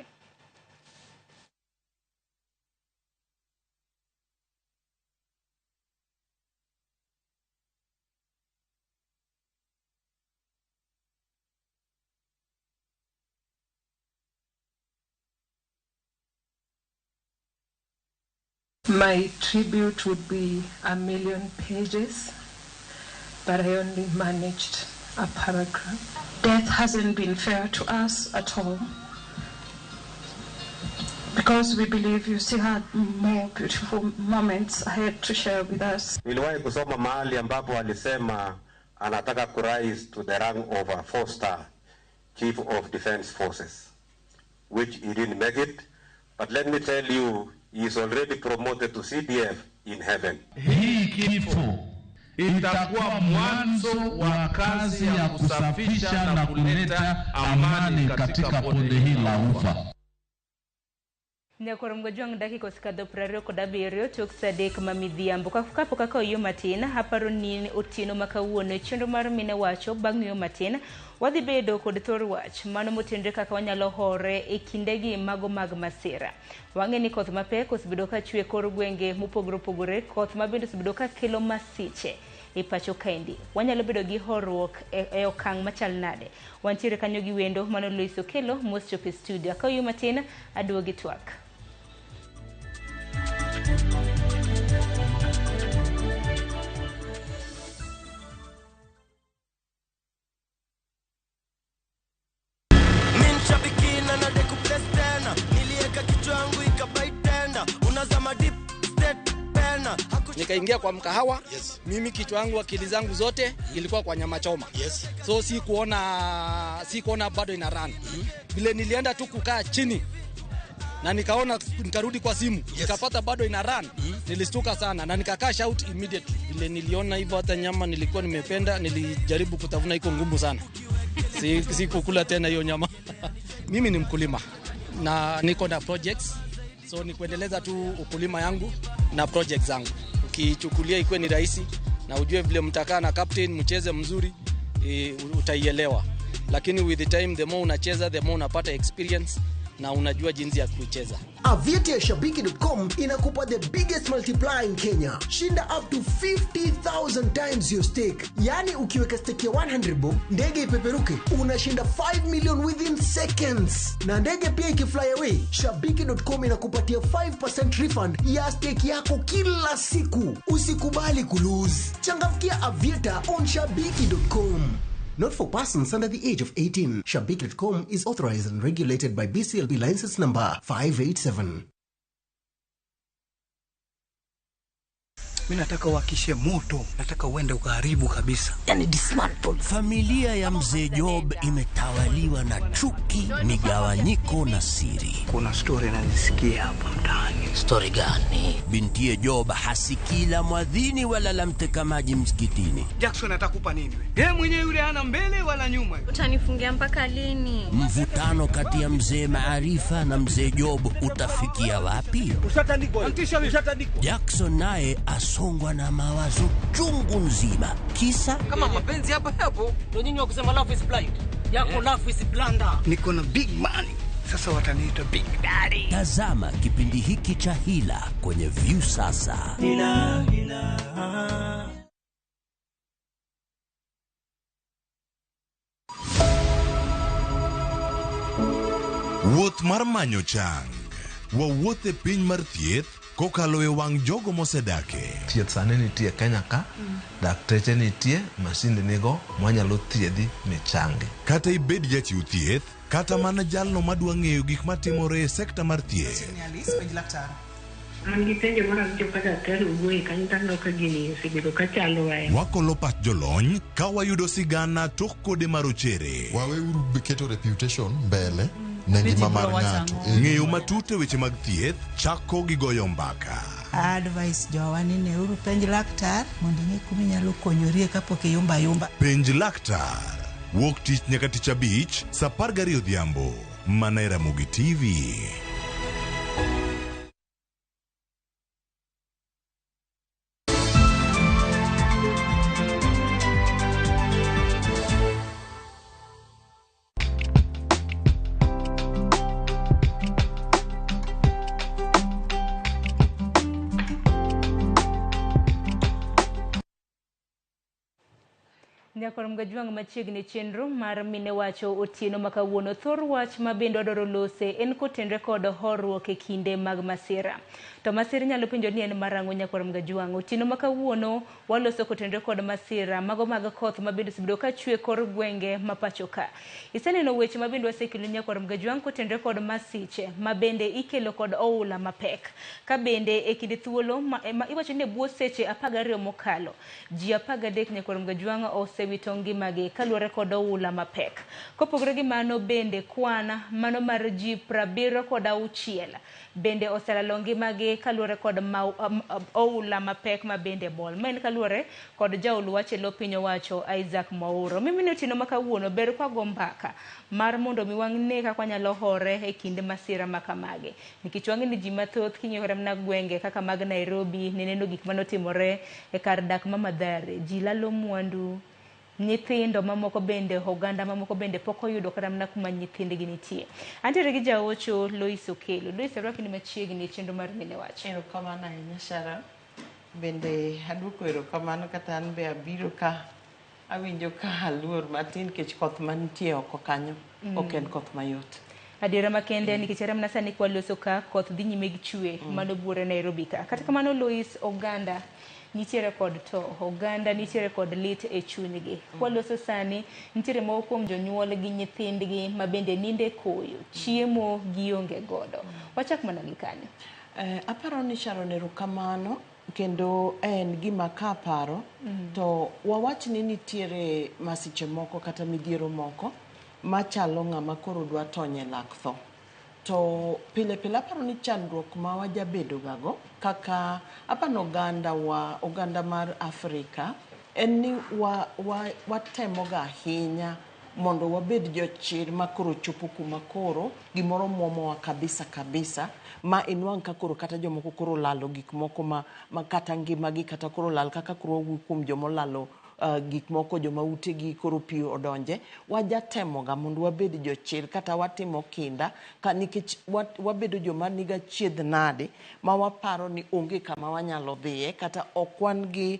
My tribute would be 1,000,000 pages, but I only managed a paragraph. Death hasn't been fair to us at all, because we believe you still had more beautiful moments ahead to share with us. Niliwahi kusoma mahali ambapo alisema anataka kurise to the rank of a 4-star Chief of Defense Forces, which he didn't make it, but let me tell you, he is already promoted to CDF in heaven. Hii kifo itakuwa mwanzo wa kazi ya kusafisha na kuleta amani katika bonde hili la Ufa. Nyakorom Gajwang dakika osekadho 27 tok sadek mamidhiambo kapo kaka oyo matin haparo ni otieno makawuono chenro mar mine wacho bang' yo matin wadhi bedo kod thor wach mano motenre kaka wanyalo hore e kindegi mago mag masira. Wang'e ni koth mapek osebedo ka chwe kor gwenge mopogore opogore, koth mabende osebedo ka kelo masiche e pacho kaendi. Wanyalo bedo gi horruok e okang' machal nade. Wantiere kanyo gi wendo mano Loiso Kelo mos chope studio. Ka oyo matin aduogi twak. Nikaingia kwa mkahawa, mimi kichwa yangu akili zangu zote ilikuwa kwa nyama choma. So si kuona bado ina run. Vile nilienda tu kukaa chini na nikarudi kwa simu, nikapata bado ina run. Nilistuka sana na nikakaa shout immediately. Vile niliona hivyo hata nyama nilikuwa nimependa, nilijaribu kutafuna iko ngumu sana. Si kukula tena hiyo nyama. Mimi ni mkulima na niko na projects. So ni kuendeleza tu ukulima yangu na projects zangu. Ukichukulia ikuwe ni rahisi na ujue vile mtakaa na captain mcheze mzuri, utaielewa. Lakini with the time, the more unacheza, the more unapata experience na unajua jinsi ya kucheza. Aviator ya Shabiki.com inakupa the biggest multiplier in Kenya. Shinda up to 50,000 times your stake. Yani ukiweka stake ya 100 bob, ndege ipeperuke, unashinda 5 million within seconds. Na ndege pia ikifly away, Shabiki.com inakupatia 5% refund ya stake yako kila siku. Usikubali kulose. Changamkia Aviator on Shabiki.com. Not for persons under the age of 18. Shabiki.com is authorized and regulated by BCLB license number 587. Mimi nataka uwakishe moto, nataka uende ukaharibu kabisa. Yani dismantle. Familia ya mzee Job imetawaliwa na chuki, migawanyiko na siri. Kuna story nazisikia hapa mtaani. Story gani? Bintiye Job hasikila mwadhini wala lamteka maji msikitini. Jackson atakupa nini wewe? Yeye mwenyewe yule hana mbele wala nyuma. Utanifungia mpaka lini? Mvutano kati ya mzee Maarifa na mzee Job utafikia wapi? Ushatandikwa. Jackson naye asongwa na mawazo chungu nzima. Kisa kama mapenzi hapo ndio nyinyi wakusema love is blind. Yako love is blunder. Niko na big money. Sasa wataniita Big Daddy. Tazama kipindi hiki cha Hila kwenye View sasa. Hila. Wuoth mar manyo chang. Wawuothe piny mar thieth kokalo e wang' jogo mosedake. Thieth sani nitie Kenya ka, dakteche nitie, masinde nigo mwanyalo thiedhi ni changi. Kata ibed jachiw thieth, kata mana jalno madwa ng'eyo gik matimore e sekta mar thieth. Wakolo pat jolony ka wayudo sigana tok kode marochere. Waweuru keto reputation mbele ne ngima mar ng'ato. Ng'eyo matut e weche mag thieth chako gi goyo mbaka. Advice jowani ne uru penj laktar mondo ng'e kuma inyalo konyorie kapok iyumba. Penj laktar. Wuok tich nyaka tich abich, saa 12 odhiambo. Mana e Ramogi TV. Nyakorom Gajwang machiegni chenro mar mine wacho otieno makawuono thor wach mabendo doro lose en kotenre kod horruok e kinde mag masira. To masira nyalo penjo ni en marango Nyakorom Gajwang. Otieno makawuono waloso kotenre kod masira mago mag koth mabendo sibido ka chwe kor gwenge mapacho ka. Iseneno weche mabendo wasekelo Nyakorom Gajwang kotenre kod masiche mabende ikelo kod oula mapek. Ka bende e kinde thuolo iwacho ni buo seche 12 mokalo. Ji 13 Nyakorom Gajwang osewito wito ngimagi kaluwore kod oula mapek. Kopogore gi mano bende kwan mano mar ji 76 bende oselalo ngimagi kaluwore kod oula mapek ma bende bol. Men kaluwore kod jaul wach lo piny owacho Isaac Mwaura. Mimi otieno ma kawuono ber kwa go mbaka mar mondo mi wang' ne kaka wanyalo hore e kinde masira makamage. Nikech wang'e ni ji mathoth king'iyo kata mana gwenge kaka mag Nairobi ne neno gik manotimore e kar dak ma Mathare. Ji lalo mwandu, nyithindo mamoko bende, oganda mamoko bende pok oyudo kata mana kuma nyithindgi nitie. Antiere gi jaocho Lois Okelo. Lois, arwaki ni machiegni e chenro mar Mine Wach. Erokamano ahinya Sharon. Bende aduoko erokamano kata an be abiro ka awinjo ka aluor matin kech koth manitie oko kanyo ok en koth mayot. Adiera makende nikech era mana sani kwaloso ka koth dhi nyime gi chwe mano buore Nairobi ka. Kata kamano Lois, oganda nitiere kod to, oganda nitiere kod lit e chunygi. Kwaloso sani nitiere moko kuom jonyuol gi nyithindgi ma bende ninde koyo, chiemo gionge godo. Wachak mana gi kanyo. Aparo ni Sharon erokamano kendo en gima ka paro to wawach ni nitiere masiche moko kata midhiero moko machalo ng'ama koro dwa tonye lak tho. To pile pile aparo ni chandruok ma wajabedo gago kaka apano oganda mar Afrika en ni watemo ga ahinya mondo wabed jochir ma koro chopo kuma koro gimoro muomowa kabisa ma inwang' ka koro kata jomoko koro lalo gik moko ma kata ngimagi kata koro lal kaka koro kuom jomolalo gik moko joma utegi koro pi odonje. Wajatemo ga mondo wabed jochir kata watimo kinda nikech wabedo joma niga chiedh nade ma waparo ni onge kama wanyalo dhiye kata okwan gi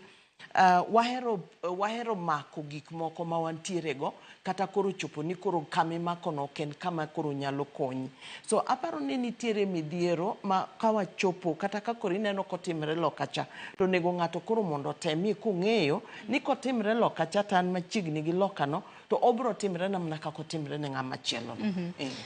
wahero mako gik moko ma wantiere go kata koro chopo ni koro kame mako no ken kama koro nyalo konyi. So aparo ni nitiere midhiero ma kawachopo kata ka koro ineno kotimre lokacha to nego ng'ato koro mondo temie kung'eyo ni kotimre lokacha tan machiegni gi lokano to obro timre namna kako timre ne ng'ama chielo.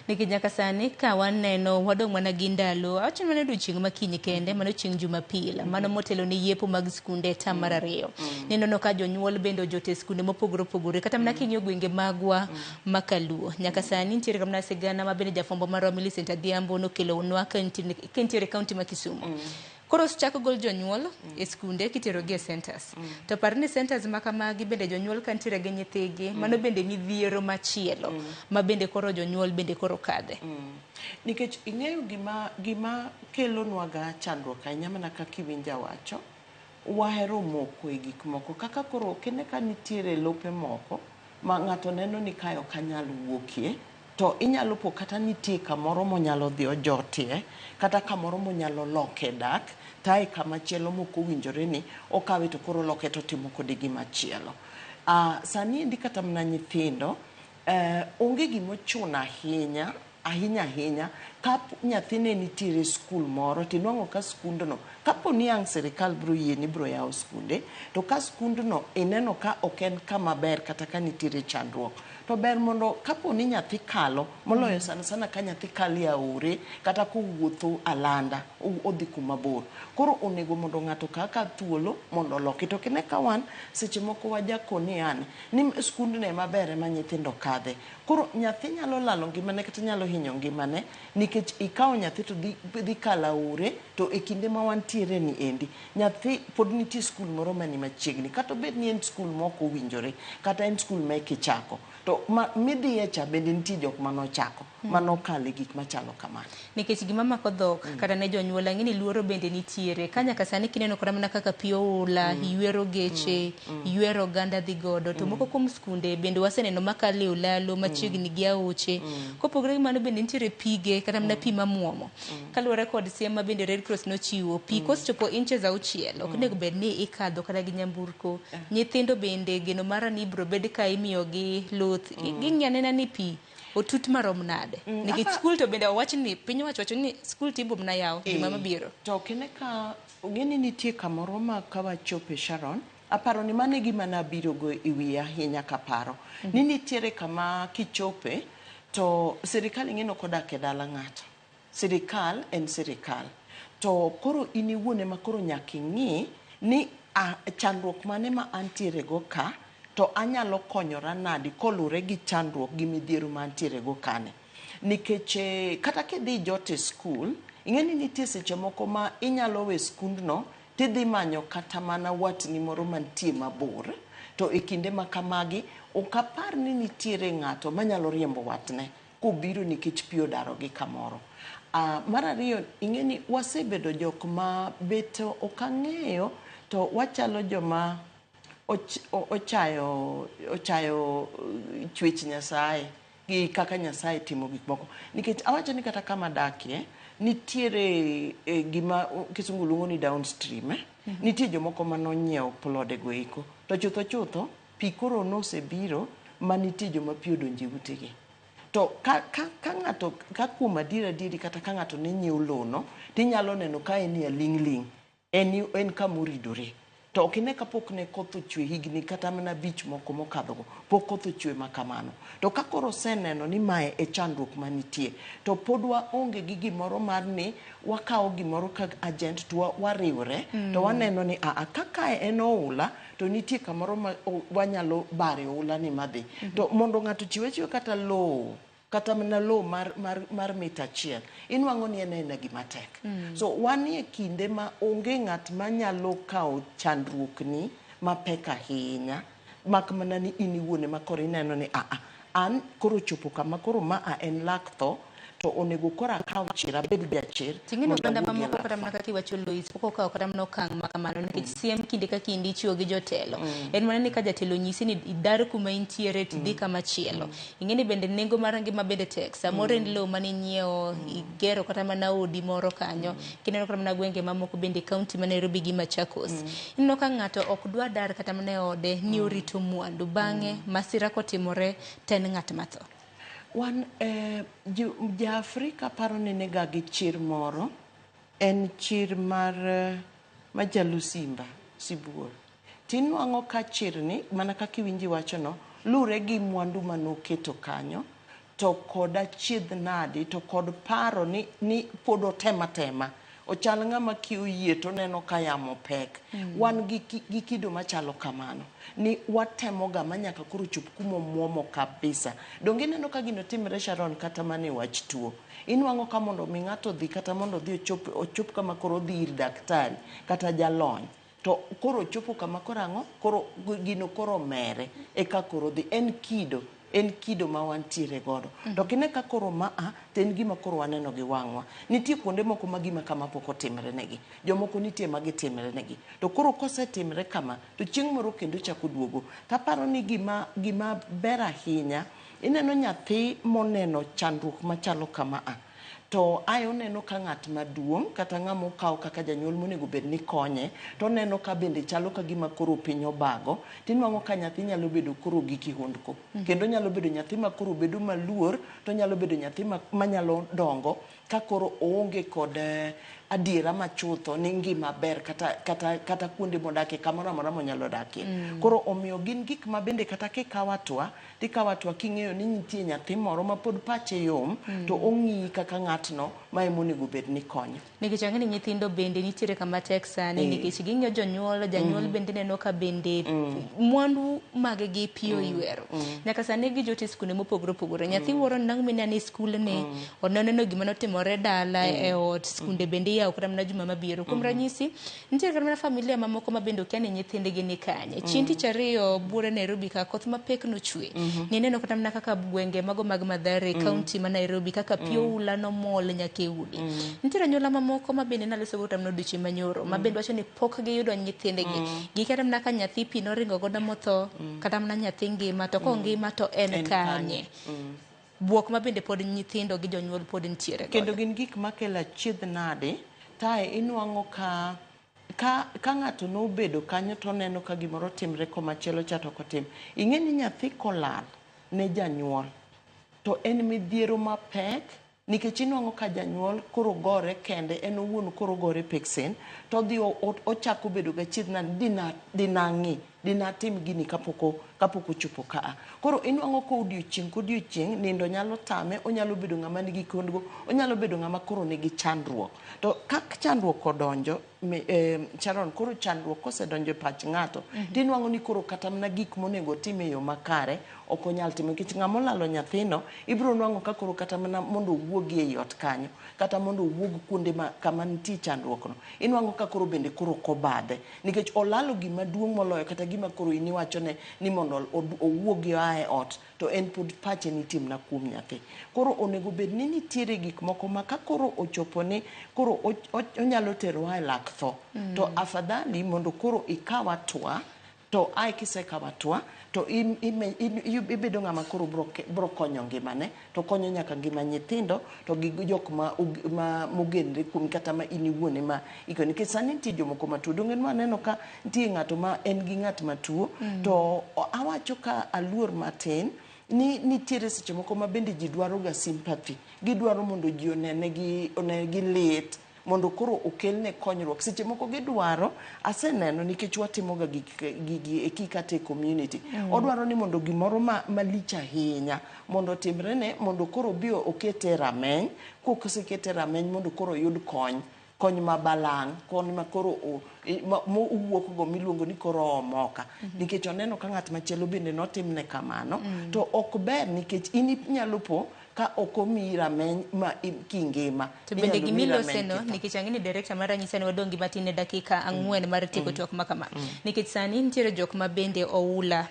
Nikech nyaka sani ka waneno wadong' mana gi ndalo awacho mana odiochieng' makinyi kende mano chieng' Jumapil mano motelo ni yepo mag skunde tam mar 2. Neno ka jonyuol bende ojote skunde mopogore opogore kata mana king'iyo gwenge magwa makaluo. Nyaka sani nitiere kamna sigana ma bende jafombo marwa Millicent Adhiambo nokelo nwa kentiere kaunti ma Kisumu. Koro chako gol jonyuol e skunde kitero gi centers. To parni centers makamagi bende jonyuol kantiere gi nyithigi mano bende midhiero machielo ma bende koro jonyuol bende koro kadhe. Nikech ing'eyo gima kelo nwaga chandruok ahinya mana kaka iwinja wacho wahero moko e gik moko kaka koro kene ka nitiere lope moko ma ng'ato neno ni kayo kanyal wuokie to inyalo po kata nitie kamoro monyalo dhi ojotie kata kamoro monyalo loke dak tai kama chielo moko winjore ni okawe to koro loke to timo kode gima chielo. Sani endi kata mna nyithindo onge gimochuna ahinya ka nyathine nitiere skul moro tinwang'o ka skundno kapo ni ang' sirikal bro yie ni bro yawo skunde to ka skundno ineno ka ok en kama ber kata ka nitiere chandruok to ber mondo kapo ni nyathi kalo moloyo sana ka nyathi kali aore kata kowuotho alanda odhi kuma bor koro onego mondo ng'ato kaka thuolo mondo loki to kine ka wan seche moko wajakoni an ni skundno ema ber ema nyithindo kadhe koro nyathi nyalo lalo ngimane kata nyalo hinyo ngimane nikech ikawo nyathi to dhi kala aore to e kinde ma wantiere ni endi nyathi pod nitie skul moro mani machiegni kata obed ni en skul moko winjore kata en skul ma kichako to midhiye cha bende nitie jok manochako manokale gik machalo kamano. Nikech gima mako dhok kata ne jonyuol ang'eni luoro bende nitiere ka nyaka sani kineno kora mana kaka pi oula ywero geche ywero oganda dhi godo to moko kuom skunde bende waseneno makale olalo machiegni gi aoche kopogore gi mano bende nitiere pige kata mana pi mamuomo kaluwore kod siem ma bende Red Cross nochiwo pi kosechopo inches 6 ok onego bed ni ikadho kata gi nyamburko. Nyithindo bende geno mara ni bro bed ka imiyogi luth ging'anena ni pi otut marom nade nikech skul to bende owach ni piny wacho ni skul tibo mna yaw gima mabiro to kene ka ongeni nitie kamoro ma kawachope Sharon aparo ni mane gima nabiro go iwi ahinya kaparo ni nitiere kama kichope to sirikal ing'eno kodak e dala ng'ato sirikal en sirikal to koro iniwuone ma koro nyaka ing'i ni chandruok mane ma antiere go ka to anyalo konyora nadi kolure gi chandruok gi midhiero mantiere go kane. Nikech kata kidhi jote skul, ing'eni nitie seche moko ma inyalo we skundno tidhi manyo kata mana watni moro mantie mabor, to e kinde ma kamagi ok apar ni nitiere ng'ato manyalo riembo watne kobiro nikech pi odaro gi kamoro. Mar ariyo, ing'eni wasebedo jok ma bet ok ang'eyo to wachalo joma ochayo chwech Nyasaye gi kaka Nyasaye timo gik moko. Nikech awacho ni kata kama dakie nitiere gima kisungu luongo ni downstream. Nitie jomoko manonyiewo plode go eko. To chutho pi koro nosebiro ma nitie joma pi odonje utegi. To ka ng'ato ka kuom adieri kata ka ng'ato ne nyiewo lono, tinyalo neno ka en ya ling', en kamoridore. To ok ine kapok ne koth ochwe higni kata mana bich moko mokadhogo, pok koth ochwe makamano. To ka koro seneno ni mae e chandruok manitie, to pod waonge gi gimoro mar ni wakawo gimoro ka agent to wariwre, to waneno ni kaka en oula, to nitie kamoro ma wanyalo bare oula ni madhi. To mondo ng'ato chiwe kata lowo, kata mana lowo mar mita achiel, inwang'o ni en gima tek. So wanie kinde ma onge ng'at manyalo kawo chandruok ni mapek ahinya, mak mana ni in iwuone ma koro ineno ni an koro chopo kama koro en lak tho, to onego koro akaw chir, abed jachir. Ting'eno oganda mamoko kata mana kaka iwacho Lois, pok okawo kata mana okang' makamano nikech siem kinde ka kinde ichiwo gi jotelo. En mana ni ka jatelo nyisi ni idar kuma intiere tidhi kamachielo. Ing'eni bende nengo mar ngima bende tek. Samoro en lowo mane inyiewo, igero kata mana odi moro kanyo. Kineno kata mana gwenge mamoko bende kaunti ma Nairobi gi Machakos. Ineno ka ng'ato ok dwa dar kata mana e ode ni orito mwandu. Bang'e masira kotimore to en ng'at matho. Wan ja-Afrika paro ni nega gi chir moro, en chir mar Jalusimba, Sibuor. Tinwang'o ka chirni, mana kaka iwinji wachono, lure gi mwandu manoketo kanyo, to kod achiedh nadi, to kod paro ni pod otema. Ochal ng'ama kio yie to neno ka yamo pek. Wan gi kido machalo kamano. Ni watemo ga manyaka koro chup kumo muomo kabisa. Donge neno ka gino timre Sharon kata mane wach tuo. Inwang'o ka mondo mi ng'ato dhi kata mondo dhi ochop kama koro dhi ir daktari kata jalony. To koro chopo kama koro ang'o? Koro gino koro mere. Eka koro dhi. En kido ma wantiere godo. To kine ka koro to en gima koro waneno gi wang'wa. Nitie kuonde moko ma gima kama pok otimre negi. Jomoko nitie ma gitimre negi. To koro kosetimre kama, to chieng' moro kendo chako duogo. Taparo ni gima ber ahinya, ineno nyathi moneno chandruok machalo kama to ayo neno ka ng'at maduong' kata ng'amo kawo kaka janyuol monego bed ni konye, to neno ka bende chalo ka gima koro piny obago, tinwang'o ka nyathi nyalo bedo koro gi kihondko. Kendo nyalo bedo nyathi ma koro bedo maluor, to nyalo bedo nyathi manyalo dongo ka koro oonge kod adiera machutho ni ngima ber kata kuonde modake kamoro amora monyalo dakie. Koro omiyo gin gik ma bende kata kikawo atwa king'eyo ni nitie nyathi moro ma pod pache yom, to ong'i kaka ng'atno ma emonego bed ni konyo. Nikech ang'eni nyithindo bende nitiere kama tek sani nikech ging'iyo janyuol bende neno ka bende mwandu mag gi piyo ywero. Nyaka sani gi jote skunde mopogore opogore. Nyathi wuoro nang' mine ni skul ne oneno gima notimore dala e ot, skunde bende yawo kata mana juma mabiro. Kuom ranyisi, nitiere kata mana familia mamoko ma bende okia ni nyithindgi ni kanye. Chieng' tich ariyo buore Nairobi ka koth mapek nochwe. Nineno kata mana kaka gwenge mago mag Mathare, kaunti ma Nairobi, kaka pi oula nomol nyaka e udi. Nitiere anyuola mamoko ma bende naloso go tamno odiochieng' manyoro, ma bende wacho ni pok giyudo nyithindgi. Gikata mana ka nyathi pi noringo godo motho, kata mana nyathi ngima, to kongima to en kanye. Buok ma bende pod nyithindo gi jonyuol pod nitiere godo. Kendo gin gik makelo achiedh nade, tae inwang'o ka ng'ato nobedo kanyo to neno ka gimoro timre komachielo cha to kotim. Ing'e ni nyathi kolal ne janyuol, to en midhiero mapek, nikech inwang'o ka janyuol koro gore kende, en owuon koro gore peksen, to odhi ochako bedo gachiedh nade dinang'i dinatim gini kapoko chopo kaa. Koro inwango ko odiochieng' nindo nyalo tame, onyalo bedo ng'ama nigi kondgo, onyalo bedo ng'ama koro nigi chandruok. To kak chandruok odonjo, Sharon, koro chandruok kosedonjo e pach ng'ato, tinwango ni koro kata mna gik monego time yo makare, ok onyal timo. Nikech ng'ama olalo nyathino, ibiro nwango ka koro kata mana mondo owuogi e ot kanyo, kata mondo owuog kuonde kama nitie chandruok no. Inwango ka koro bende koro kobadhe. Nikech olalo gima duong' moloyo kata gima koro iniwachone ni mondo owuogi ae ot, to en pod pache nitimna kuom nyathi. Koro onego bed ni nitiere gik moko ma ka koro ochopo ni koro onyalo terowa e lak tho. To afadhali mondo koro ikawa twa, to ai kisekawa twa, to ibedo ng'ama koro bro konyo ngimane, to konyo nyaka ngima nyithindo, to gi jok ma mogenre kuom kata ma in iwuone ma iko. Nikech sani nitie jomoko matuo, donge maneno ka nitie ng'ato ma en gi ng'at matuo, to awacho ka aluor matin, ni nitiere seche moko ma bende ji dwaro ga sympathy. Gidwaro mondo ji onegi lit, mondo koro okelne konyruok. Seche moko gidwaro, aseneno nikech watimo ga gigi e kikate community. Odwaro ni mondo gimoro malich ahinya, mondo timrene, mondo koro bio okete rameny, kosekete rameny mondo koro yud kony mabalang', kony ma koro owuok go miluongo ni koro omoka. Nikech oneno ka ng'at machielo bende notimne kamano, to ok ber nikech in inyalo po ka okomi rameny ma kingima. To bende gimiloseno, nikech ang'eni director mar Ranyisi ne wadong' gi matin e dakika 4 mar tieko twak ma kama. Nikech sani nitiere jok ma bende oula,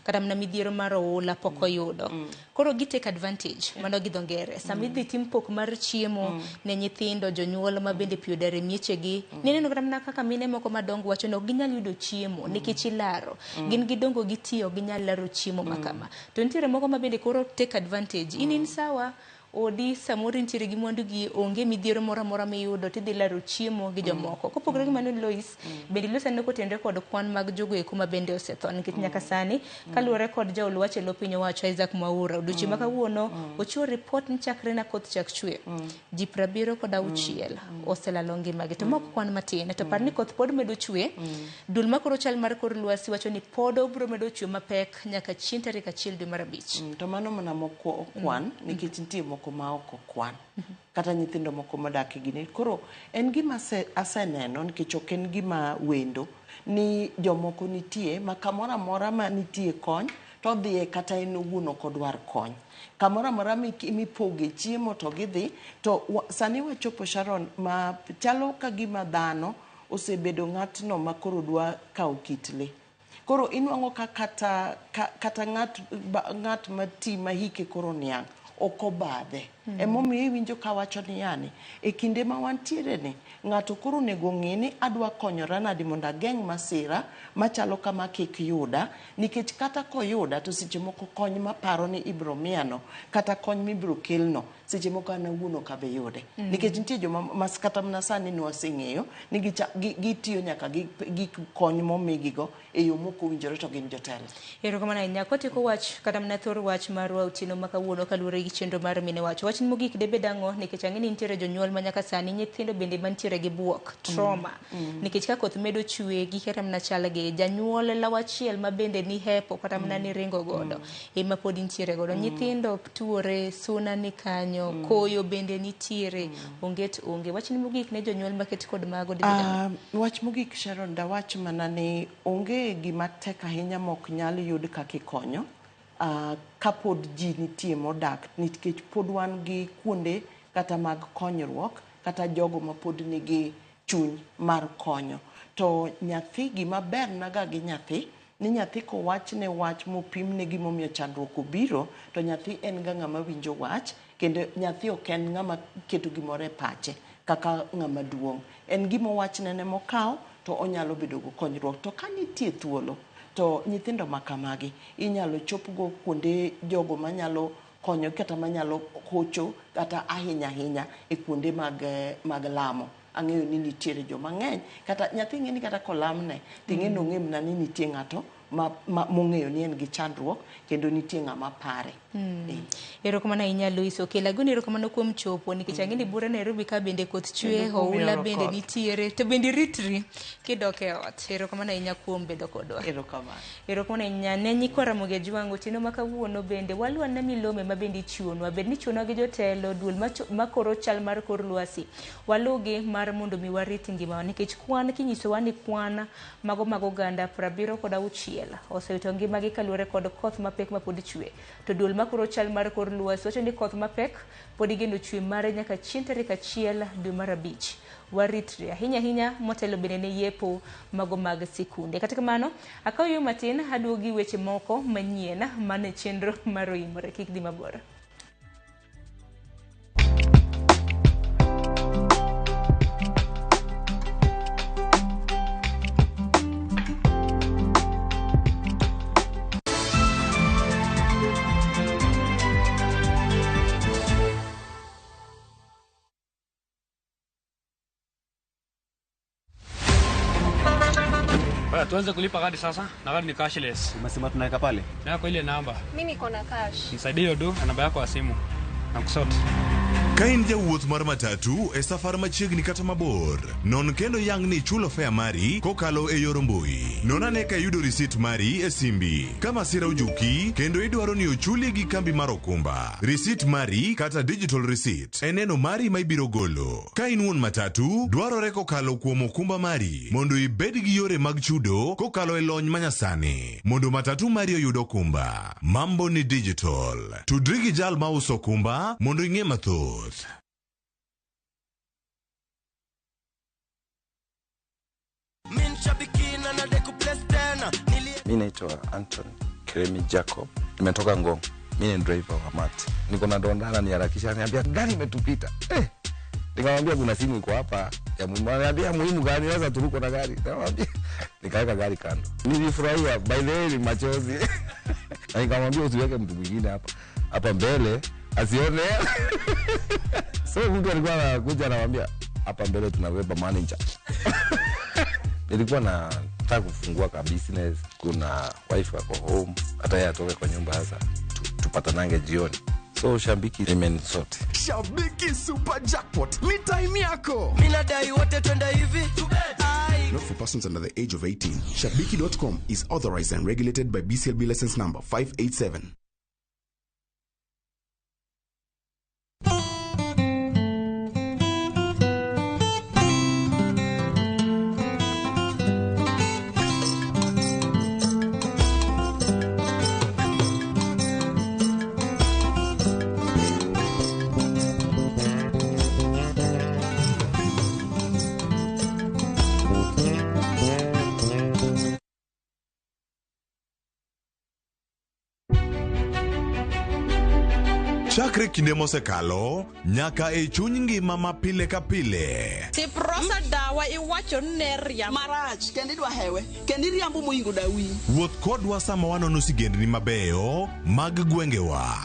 kata mana midhiero mar oula pok oyudo. Koro gi take advantage, mano gi dho ngere. Sama idhi tim pok mar chiemo ne nyithindo, jonyuol ma bende pi odare miechegi. Nineno kata mana kaka mine moko madongo wacho ni ok ginyal yudo chiemo nikech ilaro. Gin gidongo gitiyo, ginyal laro chiemo ma kama. To nitiere moko ma bende koro take advantage. In sawa, odi samoro nitiere gi mwandu gi onge midhiero moro amora miyudo tidhi laro chiemo gi jomoko. Kopogore gi mano, Lois, bende losane kotenre kod kwan mag jogo eko ma bende osetho. Nikech nyaka sani, kaluwore kod jaol wach e lo piny owacho Isaac Mwaura, odiochieng' ma kawuono ochiwo ripot ni chakre na koth chak chwe, ji 76 oselalo ngimagi. To mok kwan matin, to par ni koth pod medo chwe, dul makoro chal mar kor lwasi wacho ni pod obro medo chwe mapek nyaka chieng' tarik 1 dwe mar 5. To mano mana moko kwan, nikech nitie moko ma oko kwan, kata nyithindo moko modak e gini. Koro en gima aseneno, nikech ok en gima wendo, ni jomoko nitie ma kamoro amora ma nitie kony, to dhiye kata en owuon ok odwar kony. Kamoro amora mipoge chiemo to gidhi, to sani wachopo, Sharon, ma chalo ka gima dhano osebedo ng'atno ma koro dwa kawo kit le. Koro inwango ka kata ng'at mati ma hike koro niang' okobadhe. Emomiyo iwinjo ka wacho ni yani, e kinde ma wantiere ni, ng'ato koro nego ng'e ni adwa konyora nadi mondo ageng' masira machalo kama kik yuda, nikech kata koyuda to seche moko kony maparo ni ibro miyano, kata kony mibro kelno, seche moko an awuon ok abe yude. Nikech nitie joma kata mana sani nwaseng'eyo ni gitiyo nyaka gi kony momigigo e yo moko winjore to gin jotelo. Erokamano ahinya. Kotieko wach kata mana thor wach marwa otieno ma kawuono kaluwore gi chenro mar mine wacho, wach mogik debe dang'o, nikech ang'eni nitiere jonyuol ma nyaka sani nyithindo bende mantiere gi buok, trauma. Nikech ka koth medo chwe gi kata mana chal gi janyuol lawachiel ma bende ni hepo kata mana ni ringo godo, ema pod nitiere godo. Nyithindo tuore, suna ni kanyo, koyo bende nitiere, onget onge. Wach ni mogik ne jonyuol maket kod mago debe dang'o. Wach mogik, Sharon, da wach mana ni onge gima tek ahinya mok nyal yud kakikonyo. Ka pod ji nitie modak, nikech pod wan gi kuonde kata mag konyruok, kata jogo ma pod nigi chuny mar konyo. To nyathi, gima ber naga gi nyathi, ni nyathi kowachne wach mopimne gimomiyo chandruok obiro, to nyathi en ga ng'ama winjo wach, kendo nyathi ok en ng'ama keto gimoro e pache kaka ng'ama duong'. En gima wachnene mokaw, to onyalo bedo go konyruok. To ka nitie thuolo, to nyithindo makamagi inyalo chopgo kuonde jogo manyalo konyo, kata manyalo hocho kata ahinya e kuonde mag lamo. Ang'eyo ni nitiere joma ng'eny, kata nyathi ng'eni kata kolamne, ting'e nong'e mna ni nitie ng'ato mong'eyo ni en gi chandruok kendo nitie ng'ama pare. Erokamano ahinya Luis Okela, goni erokamano kuom chopo nikech ang'eni bura Nairobi ka bende koth chwe, oula bende nitiere, to bende ritri kidok e ot. Erokamano ahinya kuom bedo kodwa. Erokamano ahinya ne nyikwa Ramogi Ajwang' otieno ma kawuono bende walwana milome ma bende ichiwonwa, bed ni ichiwonwa gi jotelo, duol makoro chal mar kor lwasi, walugi mar mondo mi warit ngimawa nikech kwan kinyisowa ni kwan mago mag oganda 76 osewito ngimagi kaluwore kod koth mapek ma pod chwe, to duol makoro chal mar kor lwasi wacho ni koth mapek pod igeno chwe mare nyaka chieng' tarik 1 dwe mar 5. Waritri ahinya motelo bende ne yepo mago mag sikunde. Kata kamano akaw yo matin aduogi weche moko manyien mane chenro mar Oimore, kik di mabor. Tuanze kulipa kadi sasa, na kadi ni cashless. Umesema tunaweka pale? Na kwa ile namba. Mimi niko na cash. Nisaidie hiyo do na namba yako ya simu. Nakusote. Kain jawuoth mar matatu e safar machiegni kata mabor. Non kendo yang ni chulo fare mari kokalo e yor mbui. Non ane ka yudo receipt mari e simbi. Kama sira ujuki kendo idwaro ni ochuli gi kambi mar okumba. Receipt mari kata digital receipt eneno mari ma ibiro golo. Ka in wuon matatu dwarore kokalo kuom okumba mari mondo ibed gi yore mag chudo kokalo e lony manyasani. Mondo matatu mari oyud okumba. Mambo ni digital. Tudri gi jal ma uso okumba mondo ing'e mathoth. Mimi naitwa Anton Keremi Jacob. Nimetoka Ngong. Mimi ni driver wa Mati. Niko na dondana niharakisha, niambia gari imetupita. Nikamwambia kuna simu iko hapa ya muhimu. Niambia muhimu gani, sasa turuko na gari. Nikamwambia nikaweka gari kando. Nilifurahia, by the way ni machozi. Nikamwambia usiweke mtu mwingine hapa mbele asione. So mtu alikuwa anakuja anamwambia hapa mbele tunaweba manager. Nilikuwa nataka kufungua ka business, kuna wife wako home, hata yeye atoke kwa nyumba sasa tupatanange jioni. So Shabiki imenisort. Shabiki Super Jackpot ni time yako. Mimi nadai wote twenda hivi. Not for persons under the age of 18. Shabiki.com is authorized and regulated by BCLB license number 587. Chakre kinde mosekalo nyaka e chuny ngima ma pile ka pile. Tiprosa dawa iwacho neria marach kendi dwa hewe kendi riambo moingo dawi. Wuoth kodwa sama wanono sigendni mabeyo mag gwengewa.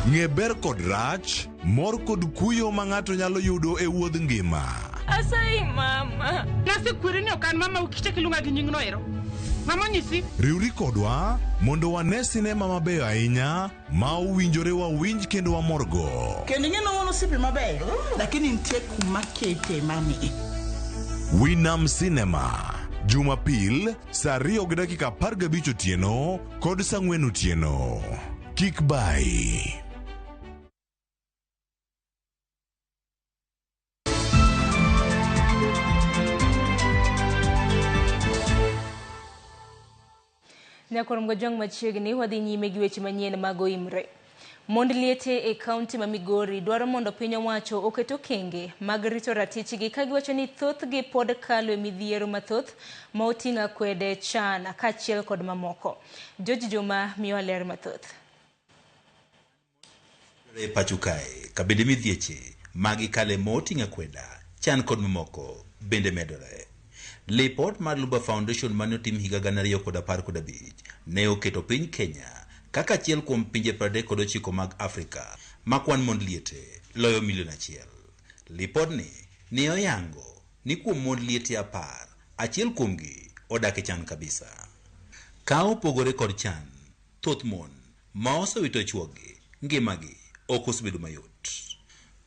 Ng'e ber kod rach, mor kod kuyo ma ng'ato nyalo yudo e wuodh ngima. Asai mama. Nasikwiri ni okan mama ukicheki lunga gi nyingno ero. Mama nyisi. Riuri kodwa mondo wane sinema mabeyo ahinya ma owinjore wawinj kendo wamorgo. Kendi ng'eno wono sipi mabeyo. Lakini nitie kuma kete mani. Winam Cinema. Jumapil, saa 2:15 otieno kod saa 4 otieno. Kik bai. Nyakor mgojong machiegni wadhi nyime gi weche manyien mag Oimore. Mond liete e kaunti ma Migori dwaro mondo piny owacho oketo kenge mag rito ratichgi ka giwacho ni thothgi pod kalo e midhiero mathoth ma oting'a kwede chana kaachiel kod mamoko. George Juma miyo ler mathoth. Pacho kae kabende midhieche magi kale ma oting'a kweda chan kod mamoko bende medore. Lipot mar Lumba Foundation mane otim higa 2015 ne oketo piny Kenya kaka achiel kuom pinje 39 mag Afrika makwan mond liete loyo milion 1. Lipot ni oyango ni kuom mond liete 10, achiel kuomgi odak e chan kabisa. Ka opogore kod chan, thoth mon ma osewito chuogi ngimagi ok osebedo mayot.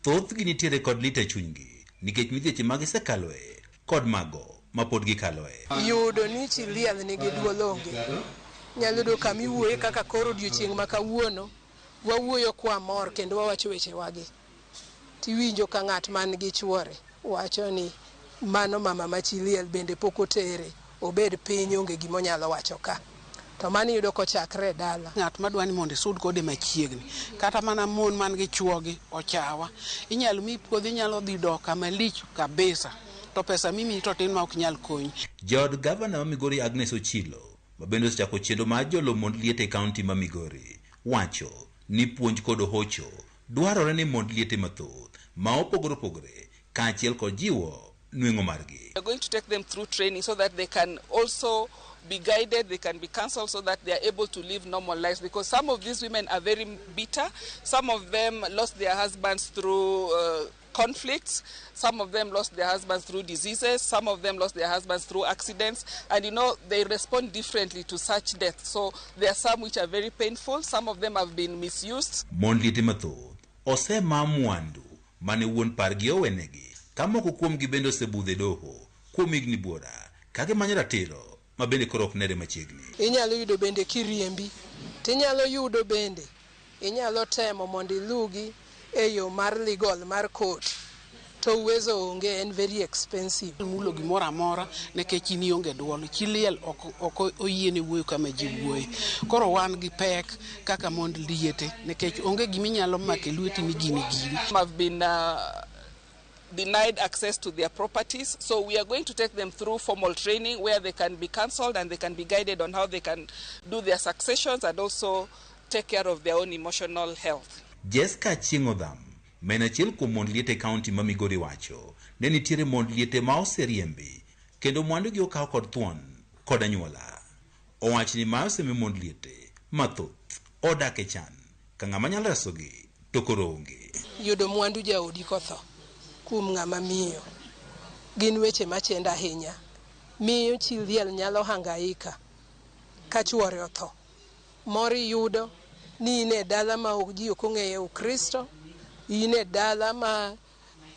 Thothgi nitiere kod lit e chunygi nikech midhieche ma gisekaloe kod mago ma pod gikaloe. Yudo ni chi liel nigi duol onge. Nyalo yudo kama iwuoye kaka koro odiochieng' ma kawuono wawuoyo kwa mor kendo wawacho weche wagi. Tiwinjo ka ng'at man gi chuore wacho ni mano mama ma chi liel bende pok otere, obed piny onge gimonyalo wacho ka. To mani yudo kochakre dala. Ng'at madwa ni mondo isud kode machiegni, kata mana mon man gi chuogi ochawa, inyalo mi puodhi nyalo dhi doka malich kabisa, to pesa mimi to tin ma ok nyal konyi. Jod gavana ma Migori Agnes Ochilo, ma bende osechako chenro mar jolo mond liete e kaunti ma Migori, wacho ni puonj kod hocho dwarore ni mond liete mathoth ma opogore opogore kaachiel kod jiwo nweng'o margi. We are going to take them through training so that they can also be guided, they can be counseled so that they are able to live normal lives, because some of these women are very bitter. Some of them lost their husbands through conflicts. Some of them lost their husbands through diseases. Some of them lost their husbands through accidents. And you know, they respond differently to such deaths. So there are some which are very painful. Some of them have been misused. Mon liete mathoth osema mwandu mane wuon pargi owenegi, kamoko kuomgi bende osebudhe doho kuom higni buora ka gimanyo ratiro ma bende koro ok nere machiegni. Inyalo yudo bende kiriembi, tinyalo yudo bende inyalo temo mondo ilugi e yo mar legal mar court, to uwezo onge, en very expensive. Mulo gimoro amora nikech in ionge duol, chi liel ok oyiene wuoyo kama ji wuoyo. Koro wan gi pek kaka mond liete nikech onge giminyalo make lweti ni gini. Have been denied access to their properties, so we are going to take them through formal training where they can be counseled and they can be guided on how they can do their successions and also take care of their own emotional health. Jessica Chingodham, men achiel kuom mond liete kaunti ma Migori wacho ne nitiere mond liete ma oseriembi kendo mwandu gi okaw kod thuon kod anyuola. Owacho ni ma osemi mond liete mathoth odak e chan ka ng'ama nyalo resogi to koro onge. Yudo mwandu jaodi kotho kuom ng'ama miyo gin weche machenda ahinya. Miyo chi liel nyalo hangaika ka chuore otho. Mori yudo ni ine dala ma ji ok ong'eyo Ukristo, ine dala ma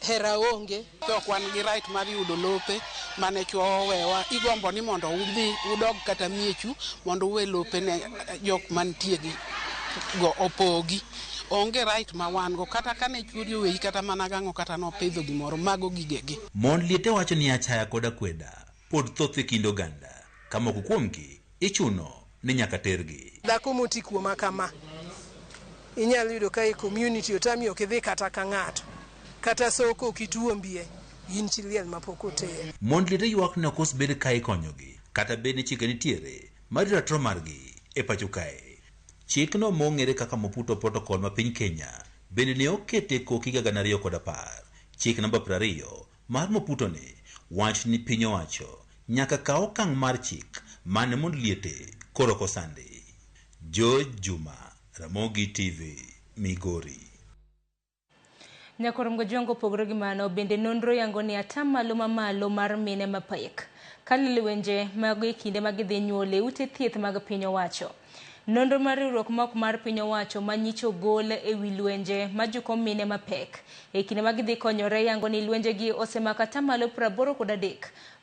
hera onge. To kwan gi right mar yudo lope mane chwo owewa, igombo ni mondo udhi udog kata miechu mondo uwe lope ne jok mantie gi go opogi. Onge right ma wan go kata kane chwori oweyi kata mana gang'o kata nopidho gimoro, mago gigegi. Mond liete wacho ni achaya kod akweda pod thoth e kind oganda, kamoko kuomgi ichuno ni nyaka tergi. Dhako moti kuoma kama inyalo yudo ka e community otami ok idhi kata ka ng'ato, kata soko okituombie, in chi liel mapok oter. Mond liete ywak ni ok osebed ka ikonyogi kata bed ni chike nitiere mar ratiro margi e pacho kae. Chikno mong'ere kaka Maputo Protocol ma piny Kenya bende ne okete kok higa 2010. Chik namba 20 mar Maputo ne wach ni piny owacho nyaka kaw okang' mar chik mane mond liete koro kosandi. George Juma, Ramogi TV, Migori. Nyakorom jongo pogro gi mano bende nonro yango ni atamalo mamalo mar mine mapek kalile wenje mag kinde mag dhi nyuole ute thieth mag piny owacho. Nonro mar riwruok mok mar piny owacho manyicho gol e wi lwenje majuko mine mapek e kinde mag dhi konyore yango ni lwenje gi osemako atamalo 83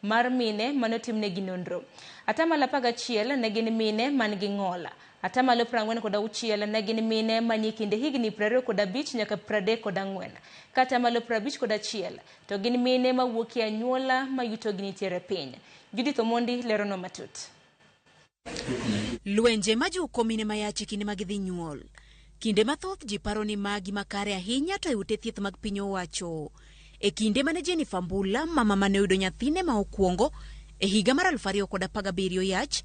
mar mine manotimne gi nonro. Atamalo 11 ne gin mine man gi ng'ola. Atamalo 46 ne gin mine manie kinde higni 25 nyaka 34. Kata malo 51 to gin mine mawuok e anyuola mayuto gi nitiere piny. Judith Omondi lerono matut. Lwenje majuko mine mayachi kinde mag dhi nyuol. Kinde mathoth ji paro ni magi makare ahinya to e ute thieth mag piny owacho. E kinde mane Jennifer Mbula, mama mane oyudo nyathine ma okwongo e higa mar 2017 yach,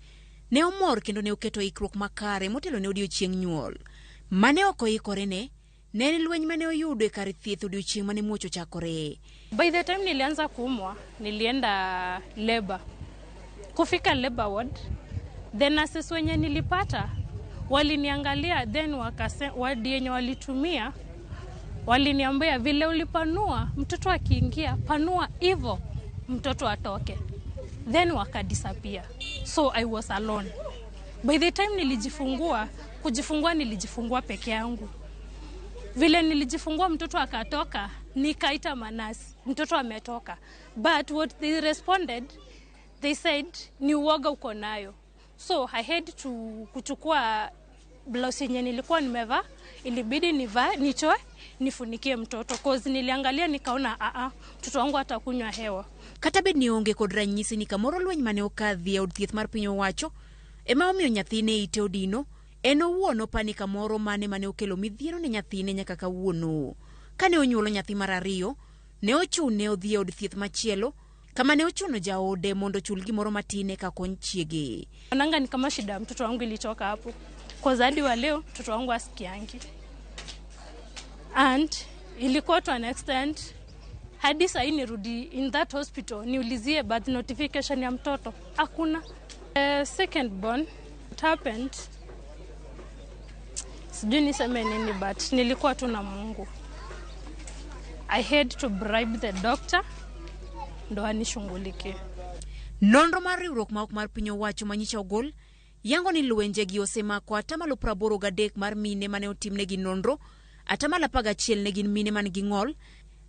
ne omor kendo ne oketo ikruok makare motelo ne odiochieng' nyuol. Mane ok oikore ne en lweny mane oyudo e kar thieth odiochieng' mane muocho chakore. By the time nilianza kuumwa, nilienda labor. Kufika labor ward, the nurses wenye nilipata waliniangalia, then wadi yenye walitumia waliniambia vile ulipanua mtoto akiingia panua hivyo mtoto atoke. then wakadisappear. So I was alone. By the time kujifungua nilijifungua peke yangu. Vile nilijifungua mtoto akatoka, nikaita manasi, mtoto ametoka. But what they responded, they said, ni uoga uko nayo. So I had to kuchukua blouse yenye nilikuwa nimevaa, ilibidi nichoe, nifunikie mtoto. Cause niliangalia nikaona mtoto wangu atakunywa hewa. Kata bed ni onge kod ranyisi ni kamoro lweny mane okadhi e od thieth mar piny owacho, ema omiyo nyathine ite odino, en owuon pani kamoro mane okelo midhiero ne nyathine nyaka kawuono. Kane onyuolo nyathi mar ariyo, ne ochune odhi e od thieth machielo, kama ne ochuno jaode mondo chul gimoro matine ka kony chiege. Nanga ni kama shida mtoto wangu ilitoka hapo. Kwa hadi wa leo mtoto wangu asikiangi. And ilikuwa to an extent hadi sasa nirudi in that hospital niulizie birth notification ya mtoto. Hakuna. Second born, it happened. Sijui niseme nini but nilikuwa tu na Mungu. I had to bribe the doctor ndo anishughulikie. Nonro mar riwruok ma ok mar piny owacho manyicha ogol yango ni lwenjegi osemako 83% mar mine mane otimnegi nonro, 11 ne gin mine man gi ng'ol,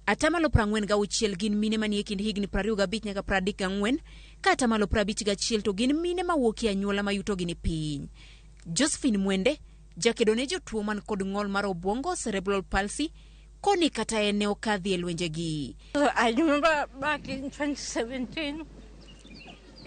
46 gin mine manie kind higni 25 nyaka 34, ka 51 to gin mine mawuok e anyuola ma yutogi ni piny. Josephine Mwende, jakedo ne jotuo man kod ng'ol mar obwongo cerebral palsy, koni kata ene okadhi e lwenjegi. I remember back in 2017,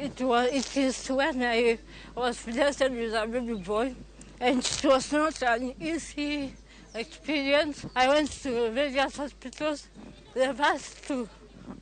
it is when I was blessed with a baby boy, and it was not an easy experience. I went to various hospitals. The first two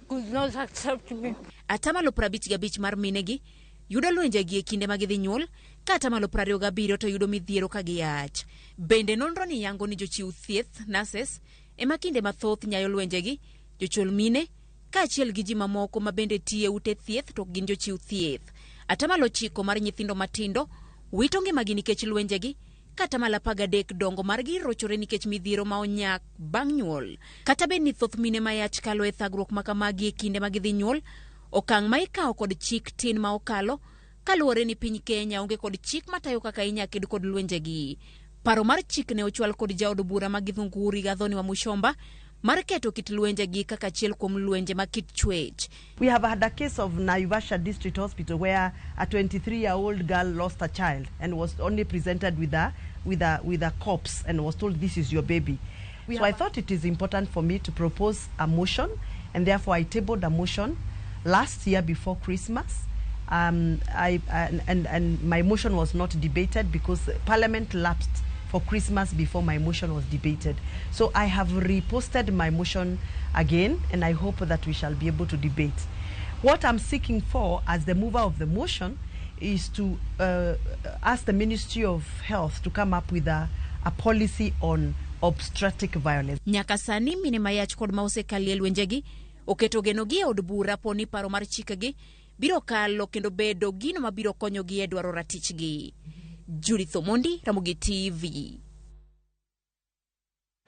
could not accept me. 55 mar minegi yudo lwenjegi e kinde ma gidhi nyuol, ka 27 to yudo midhiero ka giyach. Bende nonro ni yango ni jochiw thieth, nurses, ema kinde mathoth nyayo lwenjegi, jochul mine, ka achiel gi ji mamoko ma bende tiye ute thieth to gin jochiw thieth. 9% mar nyithindo matindo wito ngimagi nikech lwenjegi, ka 13 dongo margi rochore nikech midhiero ma onyak bang' nyuol. Kata bed ni thoth mine mayach kalo e thagruok makamagi e kinde ma gidhi nyuol, okang' ma ikawo kod chik tin ma okalo, kaluwore ni piny Kenya onge kod chik matayo kaka inyaked kod lwenjegi. Paro mar chik ne ochwal kod jaod bura ma Githunguri Gathoni wa Mushomba mar keto kit lwenjegi kaka achiel kuom lwenje ma kit chwech. We have had a case of Naivasha District Hospital where a 23-year-old girl lost a child and was only presented with a corpse and was told, this is your baby. So I thought it is important for me to propose a motion, and therefore I tabled a motion last year before Christmas. And my motion was not debated because Parliament lapsed for Christmas before my motion was debated. So I have reposted my motion again, and I hope that we shall be able to debate. What I'm seeking for as the mover of the motion is to ask the Ministry of Health to come up with a policy on obstetric violence. Nyaka sani mine mayach kod ma osekali e lwenjegi oketo genogi e od bura poni paro mar chikegi biro kalo kendo bedo gino mabiro konyogi e dwaro ratichgi. Judith Omondi, Ramogi TV.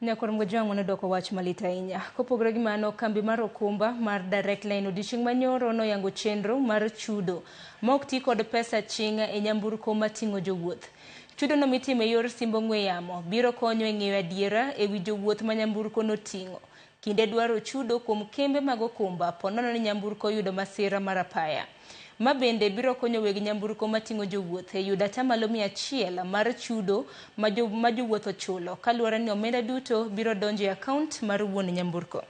Nyakor mgojwangu na doko wach malita inya. Kopogre gi mano kambi mar okumba mar Direct Line odiochieng' manyoro no yango chenro mar chudo ma ok ti kod pesa chinga e nyamburko mating'o jowuoth. Chudo no mitimo e yor simbo ng'we yamo biro konyo e ng'eyo adiera e wi jowuoth ma nyamburko no ting'o. Kinde dwaro chudo kuom kembe mag okumba ponono ni nyamburko yudo masira mar apaya. Ma bende biro konyo weg nyamburko mating'o jowuoth e yudo 100% mar chudo ma jowuoth ochulo, kaluwore ni omenda duto biro donjo e account mar wuon nyamburko.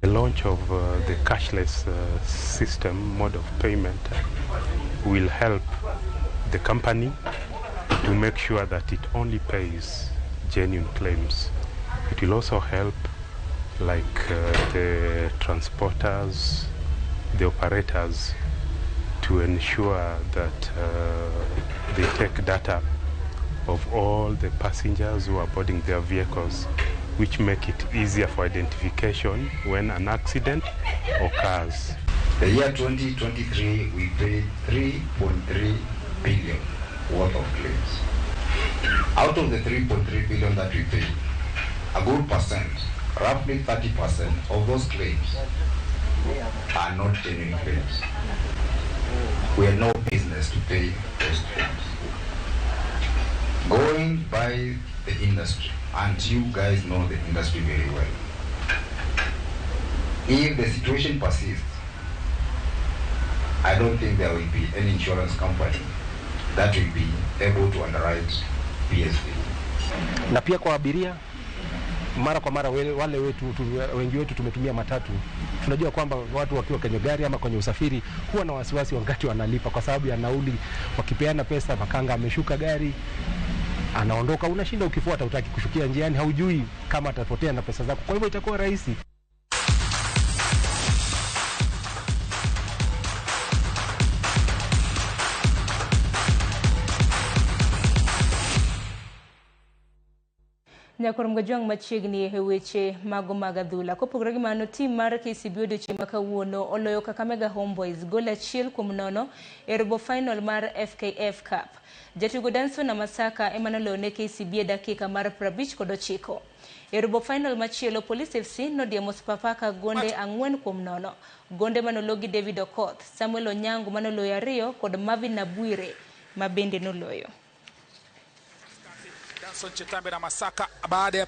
The launch of the cashless system, mode of payment, will help the company to make sure that it only pays genuine claims. It will also help the transporters, the operators, to ensure that they take data of all the passengers who are boarding their vehicles, which make it easier for identification when an accident occurs. The year 2023, we paid 3.3 billion worth of claims. Out of the 3.3 billion that we paid, a good percent, roughly 30% of those claims are not genuine claims. We have no business to pay those claims. Going by the industry, and you guys know the industry very well, if the situation persists, I don't think there will be any insurance company that will be able to underwrite PSV. Na pia kwa abiria, mara kwa mara wale wengi wetu tumetumia matatu. Tunajua kwamba watu wakiwa kwenye gari ama kwenye usafiri huwa na wasiwasi wakati wanalipa kwa sababu ya nauli. Wakipeana pesa, makanga ameshuka gari, anaondoka, unashinda ukifuata, utaki kushukia njiani, haujui kama atapotea na pesa zako. Kwa hivyo itakuwa rahisi. Nyakor mgajong machiegni e weche mago mag adhula. Kopogore gi mano, tim mar KCB odiochieng' ma kawuono oloyo Kakamega Homeboys gol 1-0 e robo final mar FKF Cup. Jatugo Danson Namasaka ema noloyo ne KCB e dakika mar 59. E robo final machielo, Police FC nodiemo Sofapaka gonde 4-0. Gonde manologi David Okoth, Samuel Onyango manoloyo 2 kod Marvin Nabwire mabende noloyo. Danson Chetambe Namasaka baada ya